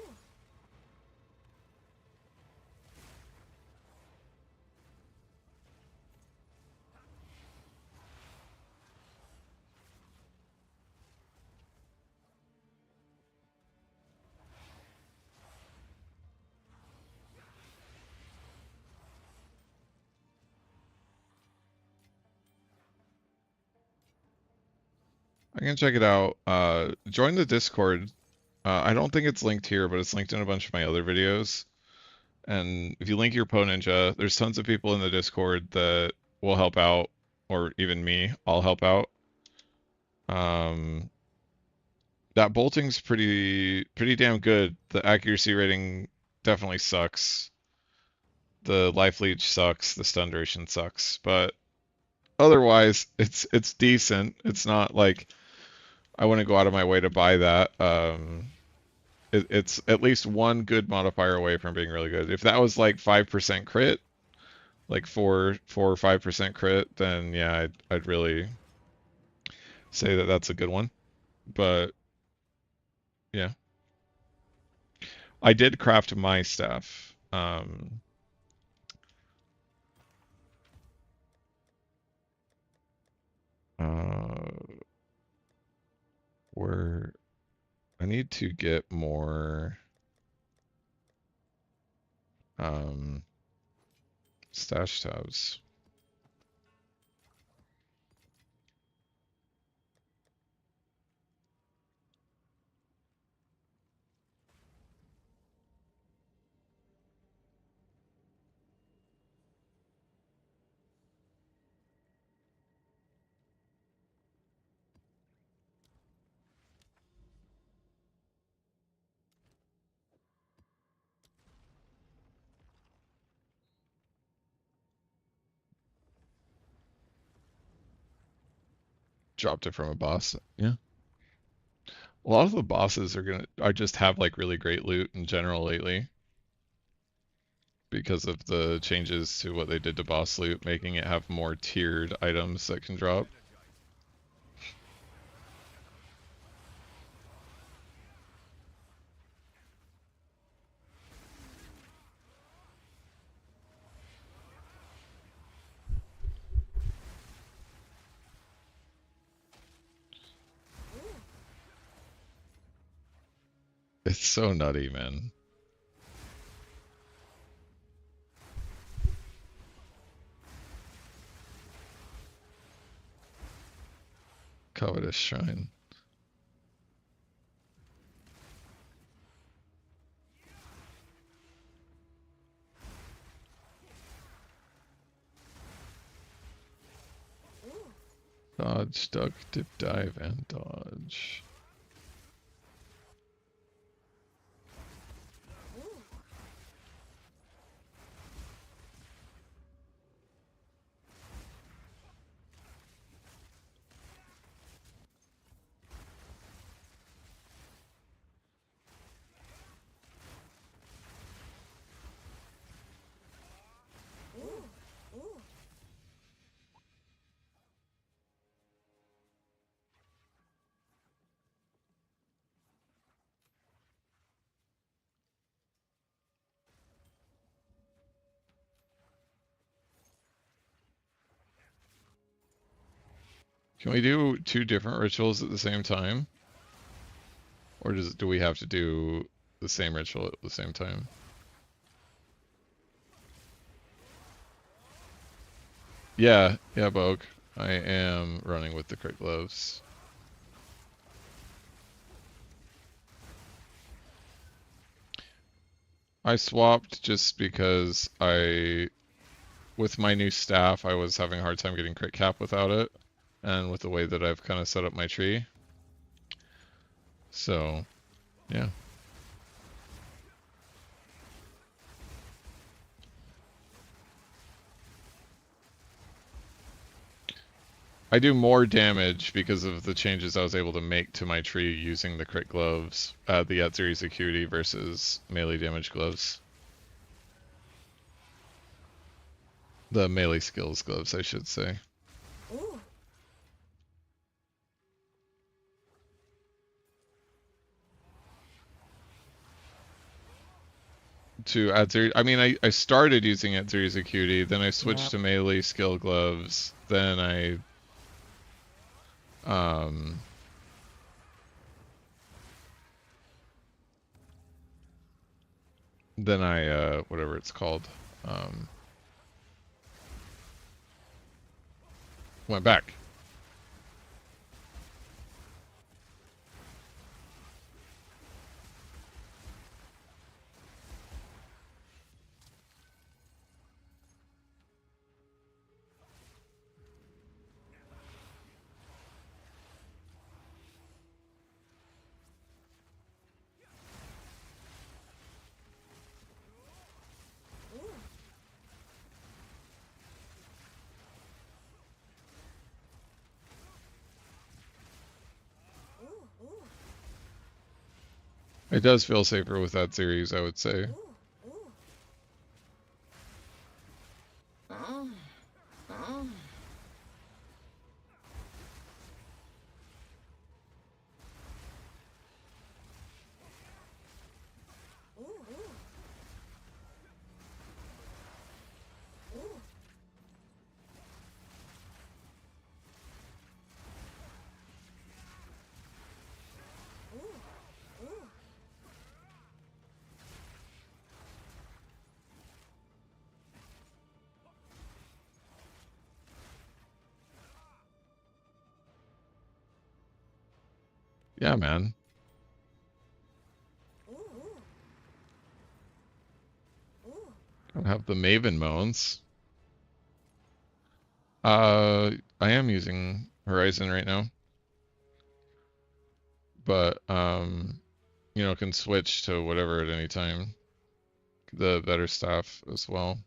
I can check it out. Join the Discord. I don't think it's linked here, but it's linked in a bunch of my other videos. And if you link your Poe Ninja, there's tons of people in the Discord that will help out, or even me, I'll help out. Um, that bolting's pretty damn good. The accuracy rating definitely sucks. The life leech sucks. The stun duration sucks. But otherwise, it's decent. It's not like I wouldn't go out of my way to buy that. It's at least one good modifier away from being really good. If that was like 5% crit, like 4 or 5% crit, then yeah, I'd really say that that's a good one. But yeah, I did craft my staff. Uh, where I need to get more um stash tabs. Dropped it from a boss. Yeah. A lot of the bosses are just have like really great loot in general lately. because of the changes to what they did to Boss Loot, making it have more tiered items that can drop. It's so nutty, man. Covetous Shrine. Ooh. Dodge, duck, dip, dive, and dodge. Ooh. Ooh. Ooh. Can we do 2 different rituals at the same time? Or do we have to do the same ritual at the same time? Yeah, Bogue. I am running with the crit gloves. I swapped just because with my new staff, I was having a hard time getting crit cap without it, and with the way that I've kind of set up my tree. So, yeah. I do more damage because of the changes I was able to make to my tree using the crit gloves, the Yatsuri's Acuity versus melee damage gloves. The melee skills gloves, I should say. Ooh. To Atsuri, I mean, I started using Atsuri's Acuity, then I switched Map. to melee skill gloves, then um, whatever it's called, um, went back. Ooh. Ooh. Ooh. It does feel safer with that series, I would say. Ooh. Ooh. Oh. Oh. Ooh. Ooh. Ooh. Ooh. Ooh. Yeah, man. Ooh. Ooh. Ooh. Don't have the Maven moans. I am using Horizon right now, but can switch to whatever at any time. The better stuff as well.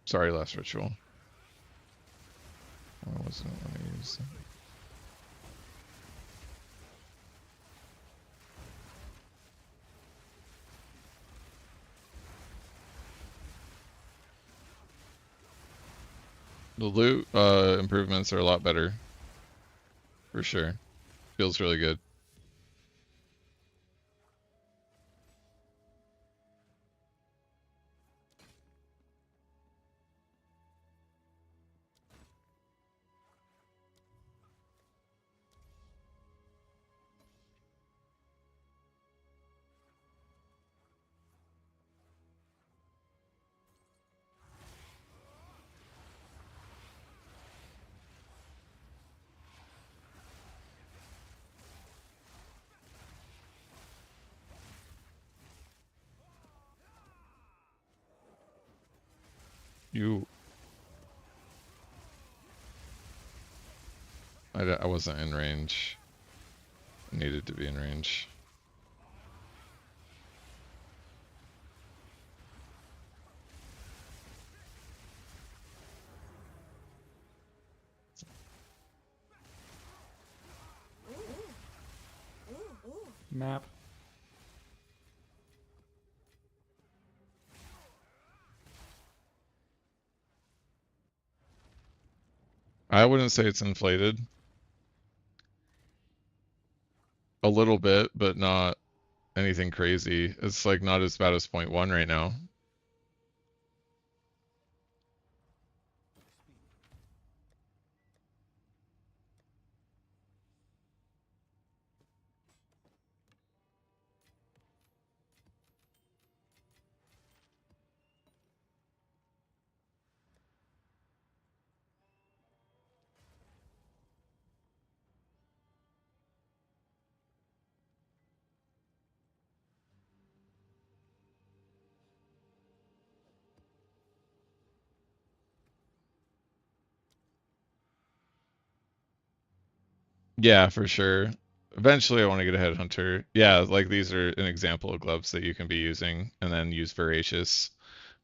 Sorry, last ritual. Why wasn't it let me use it? The loot improvements are a lot better, for sure. Feels really good. You, I wasn't in range. I needed to be in range. Map. I wouldn't say it's inflated. A little bit, but not anything crazy. It's like not as bad as point one right now. Yeah, for sure. Eventually, I want to get a headhunter. Yeah, like these are an example of gloves that you can be using, and then use voracious.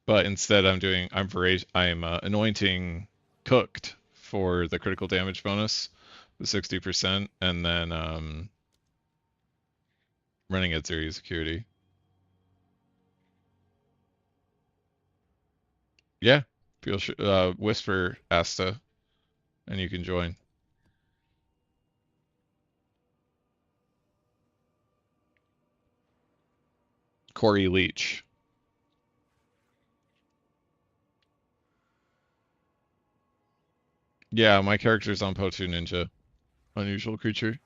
But instead, I'm anointing cooked for the critical damage bonus, the 60%, and then running at zero security. Yeah, whisper Asta, and you can join. Corey Leach. Yeah, my character's on Potu Ninja. Unusual creature.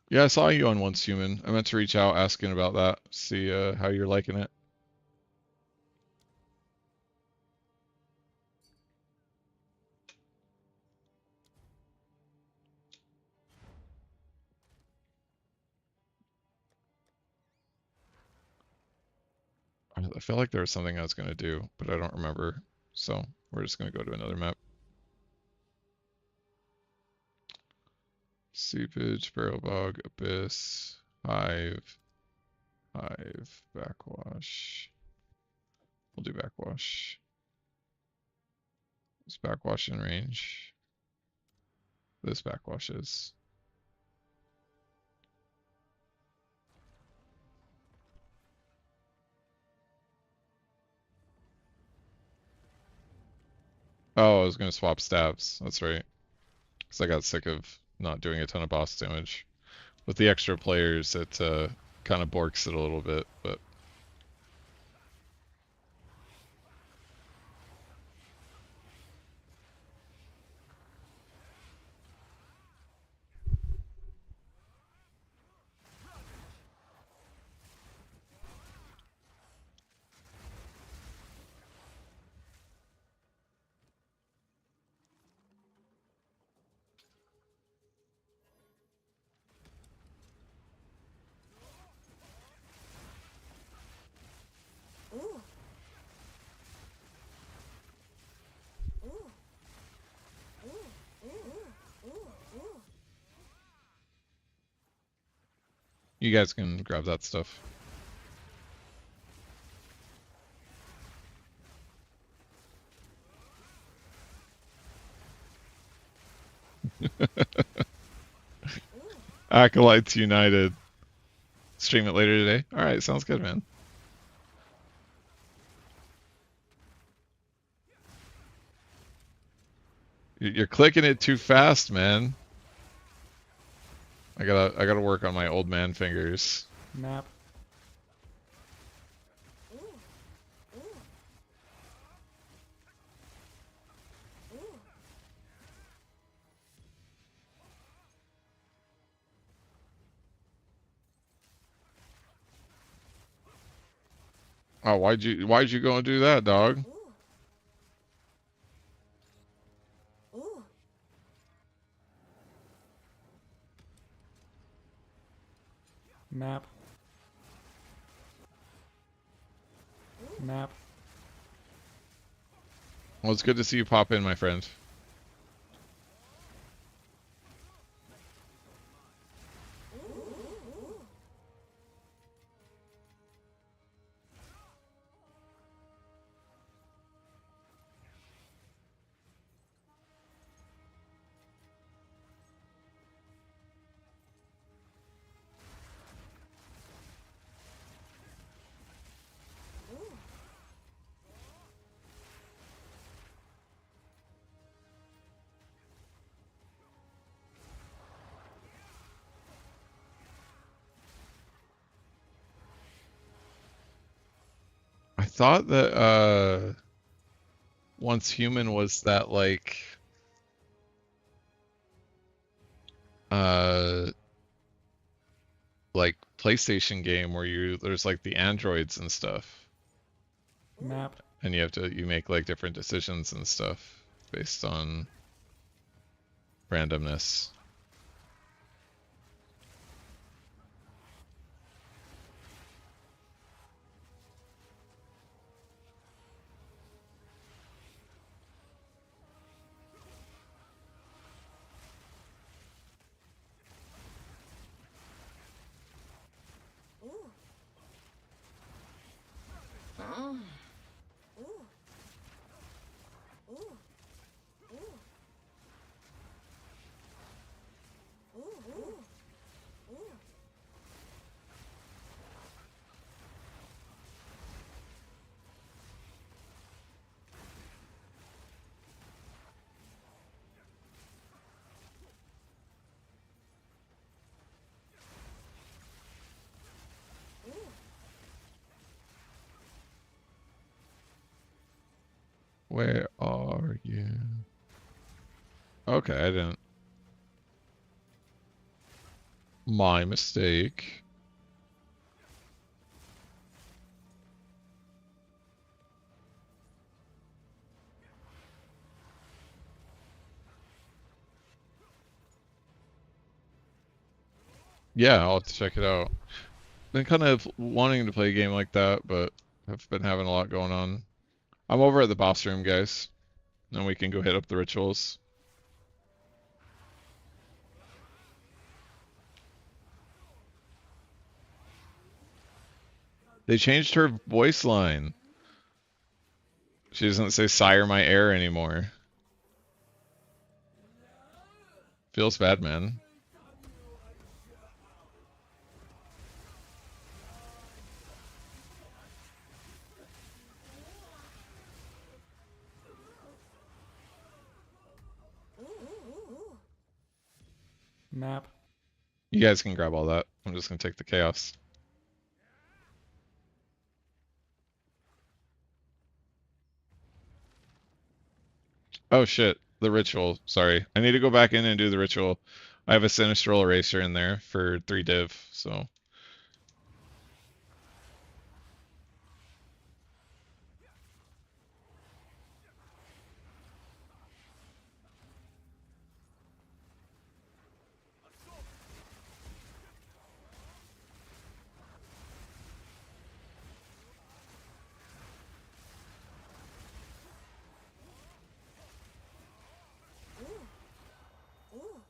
Yeah, I saw you on Once Human. I meant to reach out asking about that. See how you're liking it. I feel like there was something I was going to do, but I don't remember. So we're just going to go to another map. Seepage, Barrel Bog, Abyss, Hive, Backwash. We'll do Backwash. Is Backwash in range? This Backwash is. Oh, I was going to swap stabs. That's right. Because I got sick of not doing a ton of boss damage. With the extra players, it kind of borks it a little bit, but you guys can grab that stuff. Ooh. Acolytes United. Stream it later today. All right, sounds good, man. You're clicking it too fast, man. I gotta work on my old man fingers. Map. Ooh. Ooh. Ooh. Oh, why'd you go and do that, dog? Ooh. Ooh. Map. Map. Well, it's good to see you pop in, my friend. I thought that Once Human was that uh like PlayStation game where there's like the androids and stuff, Map. and you make like different decisions and stuff based on randomness. Ooh. Ah. Ooh. Ooh. Ooh. Ooh. Ooh. Ooh. Ooh. Where are you? Okay, I didn't. My mistake. Yeah, I'll have to check it out. Been kind of wanting to play a game like that, but I've been having a lot going on. I'm over at the boss room, guys, and we can go hit up the rituals. They changed her voice line. She doesn't say "Sire, my heir" anymore. Feels bad, man. Ooh. Ooh. Map. You guys can grab all that. I'm just gonna take the chaos. Oh shit, the ritual. Sorry. I need to go back in and do the ritual. I have a Sinistral Eraser in there for 3 div, so. Ooh. Ooh.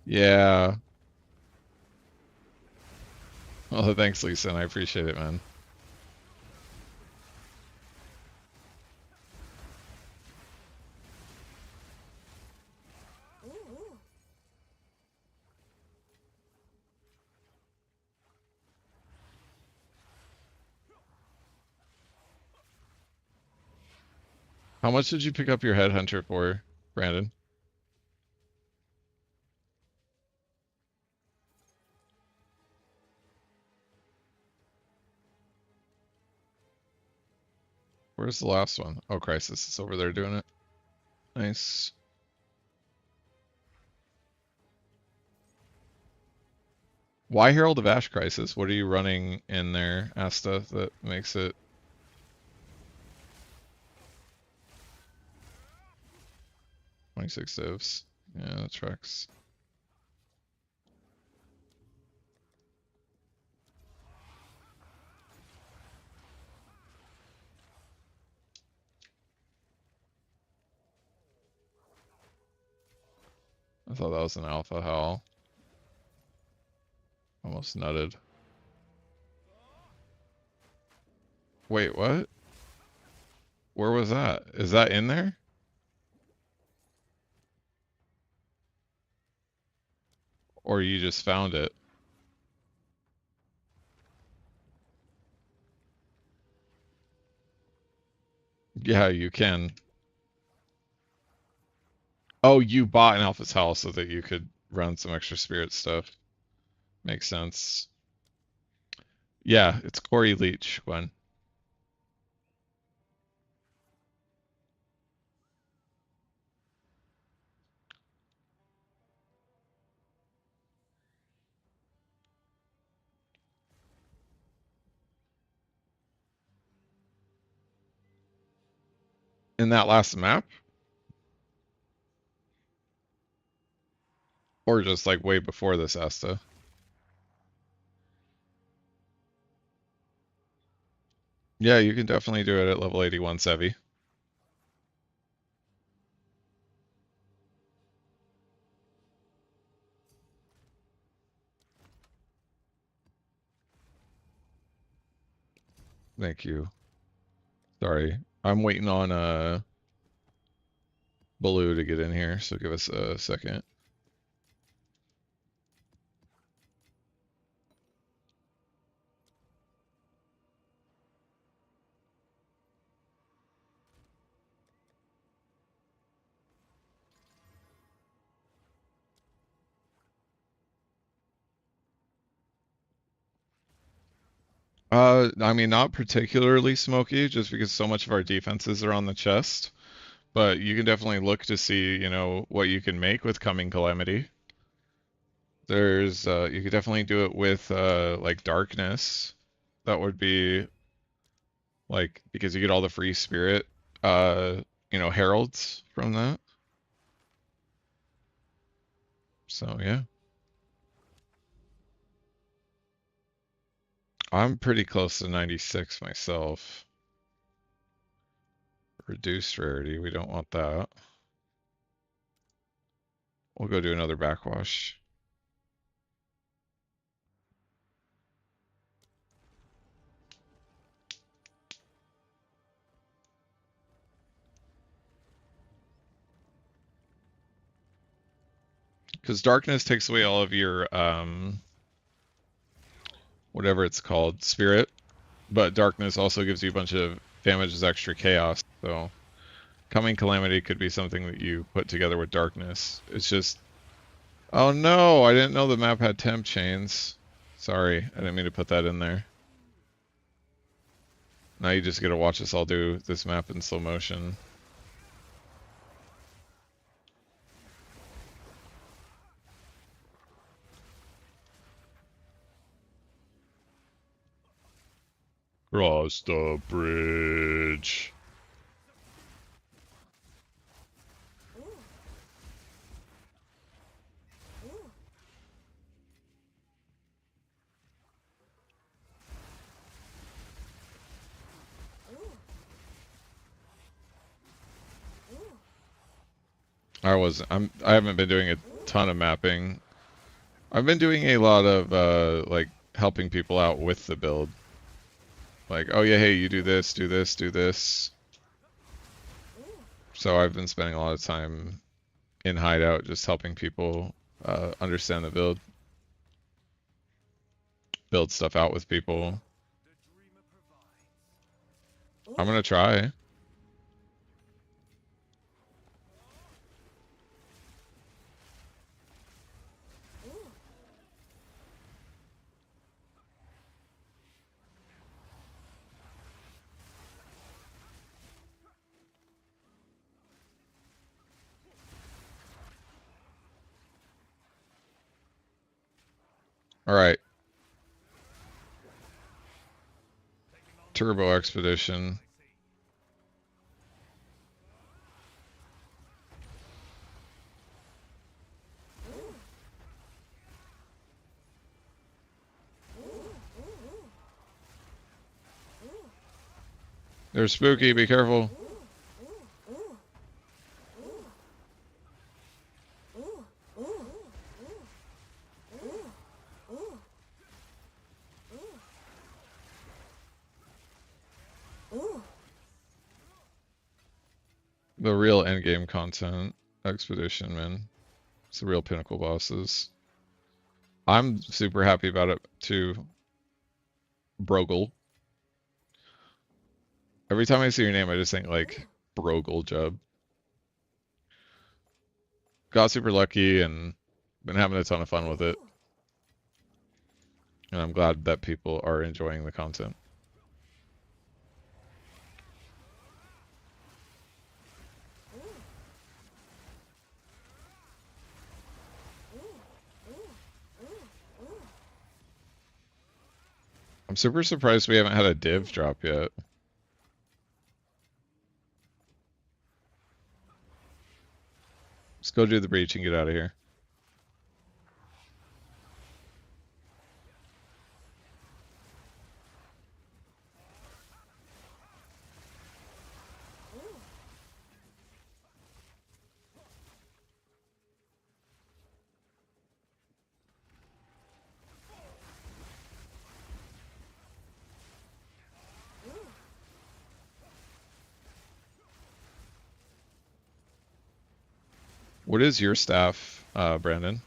Yeah. Oh, thanks, Lisa. I appreciate it, man. Ooh, ooh. How much did you pick up your headhunter for, Brandon? Where's the last one? Oh, Crisis is over there doing it. Nice. Why Herald of Ash Crisis? What are you running in there, Asta, that makes it 26 divs? Yeah, that tracks. I thought that was an alpha howl. Almost nutted. Wait, what? Where was that? Is that in there? Or you just found it? Yeah, you can. Oh, you bought an Alpha's house so that you could run some extra spirit stuff. Makes sense. Yeah, it's Corey Leach, Gwen. In that last map? Or just like way before this, Asta? Yeah, you can definitely do it at level 81 Sevi. Thank you. Sorry. I'm waiting on Baloo to get in here, so give us a second. I mean, not particularly smoky, just because so much of our defenses are on the chest. But you can definitely look to see, what you can make with Coming Calamity. You could definitely do it with, like Darkness. That would be, like, because you get all the free spirit, heralds from that. So, yeah. I'm pretty close to 96 myself. Reduced rarity, we don't want that. We'll go do another backwash. Because darkness takes away all of your whatever it's called, spirit, but darkness also gives you a bunch of damage as extra chaos. So coming calamity could be something that you put together with darkness. It's just, oh no, I didn't know the map had temp chains. Sorry, I didn't mean to put that in there. Now you just get to watch us all do this map in slow motion. Cross the bridge. Ooh. Ooh. Ooh. Ooh. I haven't been doing a ton of mapping. I've been doing a lot of like helping people out with the build. Like, oh yeah, hey, you do this, do this, do this. So I've been spending a lot of time in Hideout just helping people understand the build stuff out with people. I'm gonna try. All right, Turbo Expedition. They're spooky, be careful. The real endgame content. Expedition, man. It's the real pinnacle bosses. I'm super happy about it too. Brogel. Every time I see your name, I just think like Brogel Jub. Got super lucky and been having a ton of fun with it. And I'm glad that people are enjoying the content. I'm super surprised we haven't had a div drop yet. Let's go do the breach and get out of here. What is your staff, Brandon?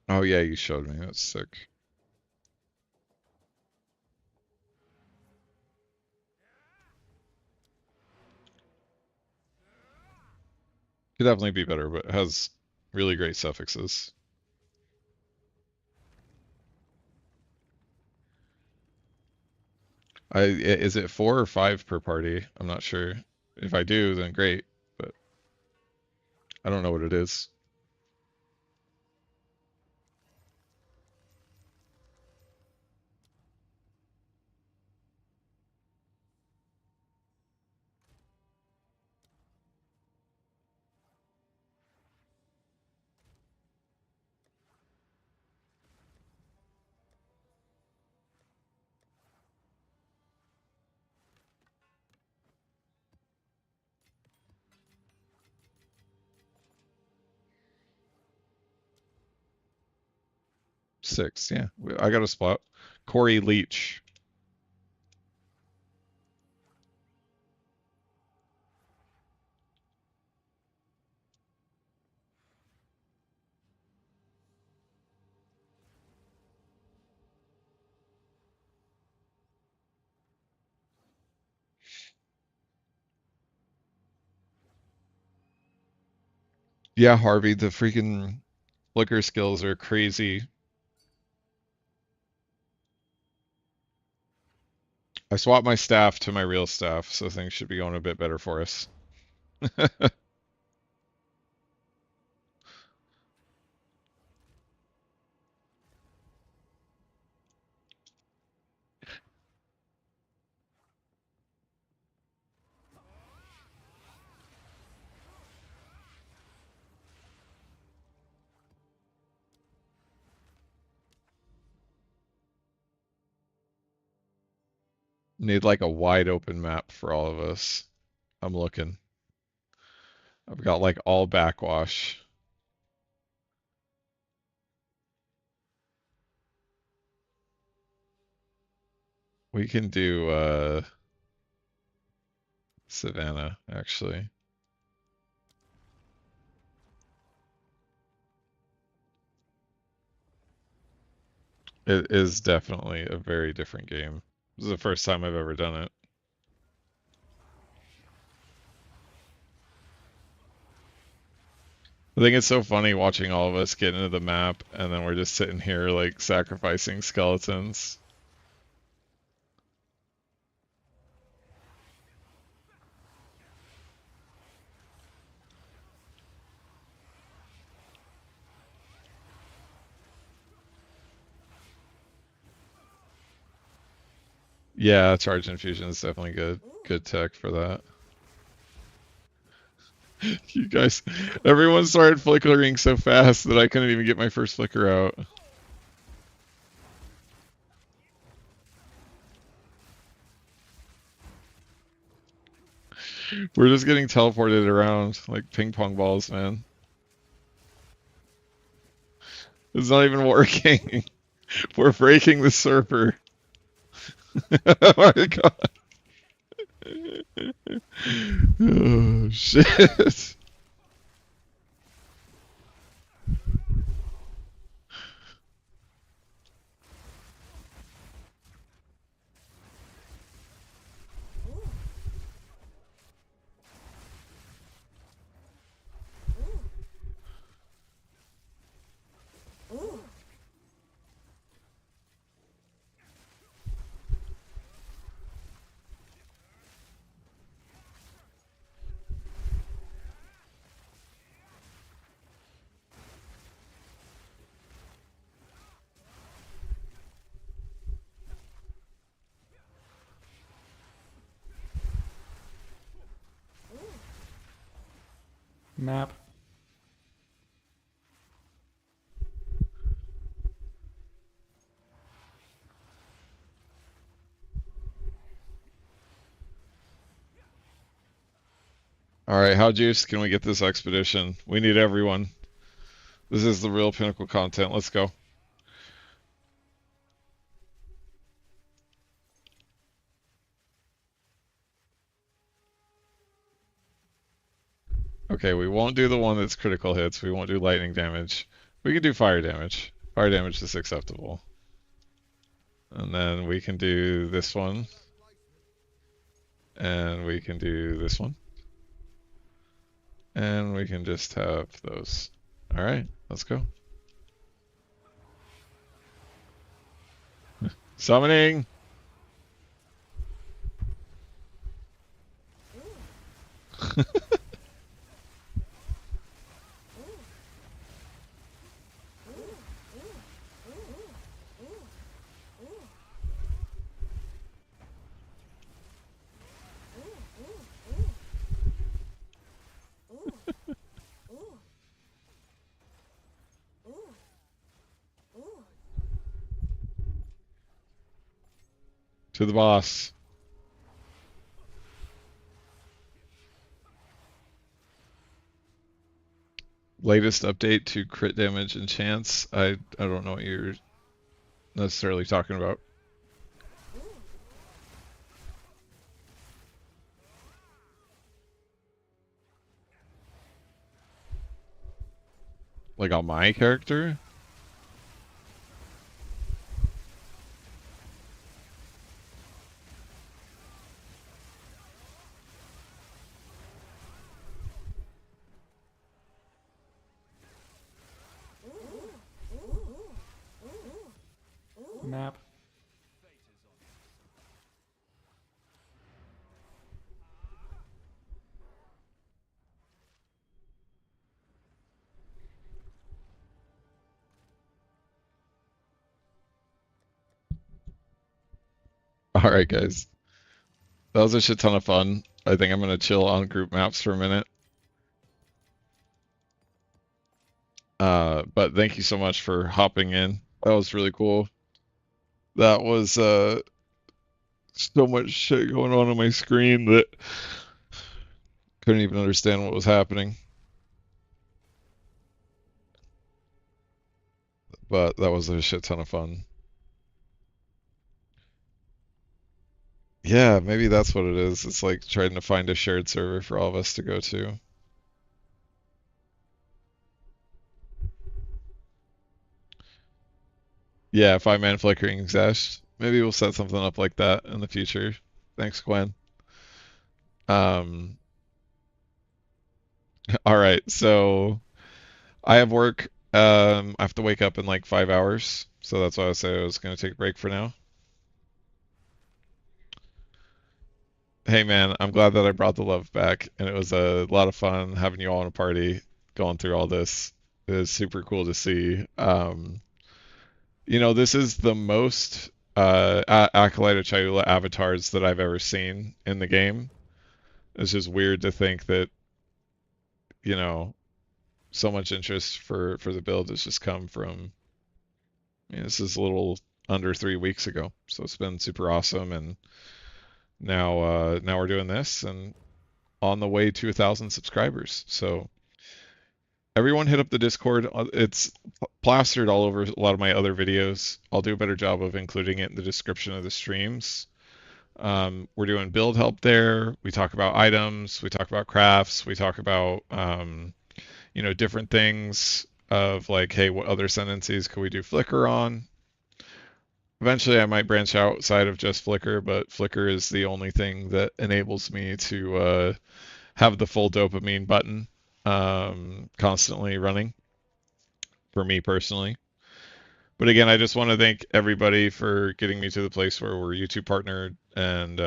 Oh yeah, you showed me. That's sick. Could definitely be better, but it has really great suffixes. Is it 4 or 5 per party? I'm not sure. If I do, then great, but I don't know what it is. Six, yeah. I got a spot. Corey Leach. Yeah, Harvey, the freaking flicker skills are crazy. I swapped my staff to my real staff, so things should be going a bit better for us. Need like a wide open map for all of us. I'm looking. I've got like all backwash. We can do Savannah, actually. It is definitely a very different game. This is the first time I've ever done it. I think it's so funny watching all of us get into the map and then we're just sitting here like sacrificing skeletons. Yeah, charge infusion is definitely good. Ooh. Good tech for that. You guys, everyone started flickering so fast that I couldn't even get my first flicker out. We're just getting teleported around like ping pong balls, man. It's not even working. We're breaking the server. Oh my god. Oh shit. Ooh. Ooh. Ooh. Ooh. Map. All right, how juice can we get this expedition? We need everyone. This is the real pinnacle content. Let's go. Okay, we won't do the one that's critical hits. We won't do lightning damage. We can do fire damage. Fire damage is acceptable. And then we can do this one. And we can do this one. And we can just have those. All right, let's go. Summoning. To the boss. Latest update to crit damage and chance. I don't know what you're necessarily talking about. Like on my character? Map. All right, guys. That was a shit ton of fun. I think I'm gonna chill on group maps for a minute. But thank you so much for hopping in. That was really cool. That was so much shit going on my screen that couldn't even understand what was happening. But that was a shit ton of fun. Yeah, maybe that's what it is. It's like trying to find a shared server for all of us to go to. Yeah, 5-man flickering Zesh. Maybe we'll set something up like that in the future. Thanks, Gwen. Um, all right, so I have work. I have to wake up in like 5 hours, so that's why I said I was going to take a break for now. Hey man, I'm glad that I brought the love back, and it was a lot of fun having you all in a party, going through all this. It was super cool to see. This is the most Acolyte of Cholula avatars that I've ever seen in the game. It's just weird to think that, you know, so much interest for the build has just come from. This is a little under 3 weeks ago, so it's been super awesome, and now we're doing this and on the way to 1,000 subscribers. So everyone hit up the Discord. It's plastered all over a lot of my other videos. I'll do a better job of including it in the description of the streams. We're doing build help there. We talk about items. We talk about crafts. We talk about different things of like, hey, what other sentences could we do Flicker on? Eventually, I might branch outside of just Flicker, but Flicker is the only thing that enables me to have the full dopamine button constantly running for me personally. But again, I just want to thank everybody for getting me to the place where we're YouTube partnered, and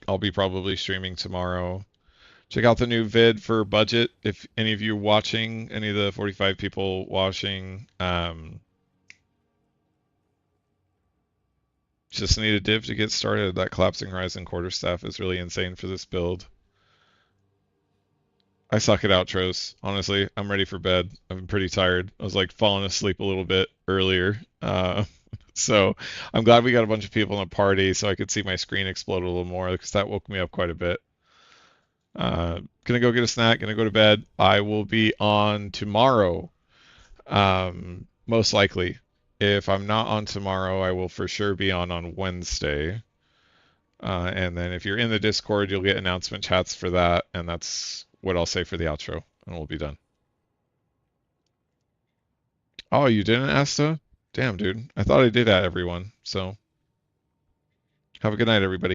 I'll be probably streaming tomorrow. Check out the new vid for budget. If any of you watching, any of the 45 people watching, just need a div to get started. That collapsing horizon quarterstaff is really insane for this build. I suck at outros. Honestly, I'm ready for bed. I'm pretty tired. I was like falling asleep a little bit earlier. So I'm glad we got a bunch of people in a party so I could see my screen explode a little more because that woke me up quite a bit. Gonna go get a snack, gonna go to bed. I will be on tomorrow, most likely. If I'm not on tomorrow, I will for sure be on Wednesday. And then if you're in the Discord, you'll get announcement chats for that, and that's what I'll say for the outro, and we'll be done. Oh, you didn't, Asta? Damn, dude. I thought I did at everyone. So have a good night, everybody.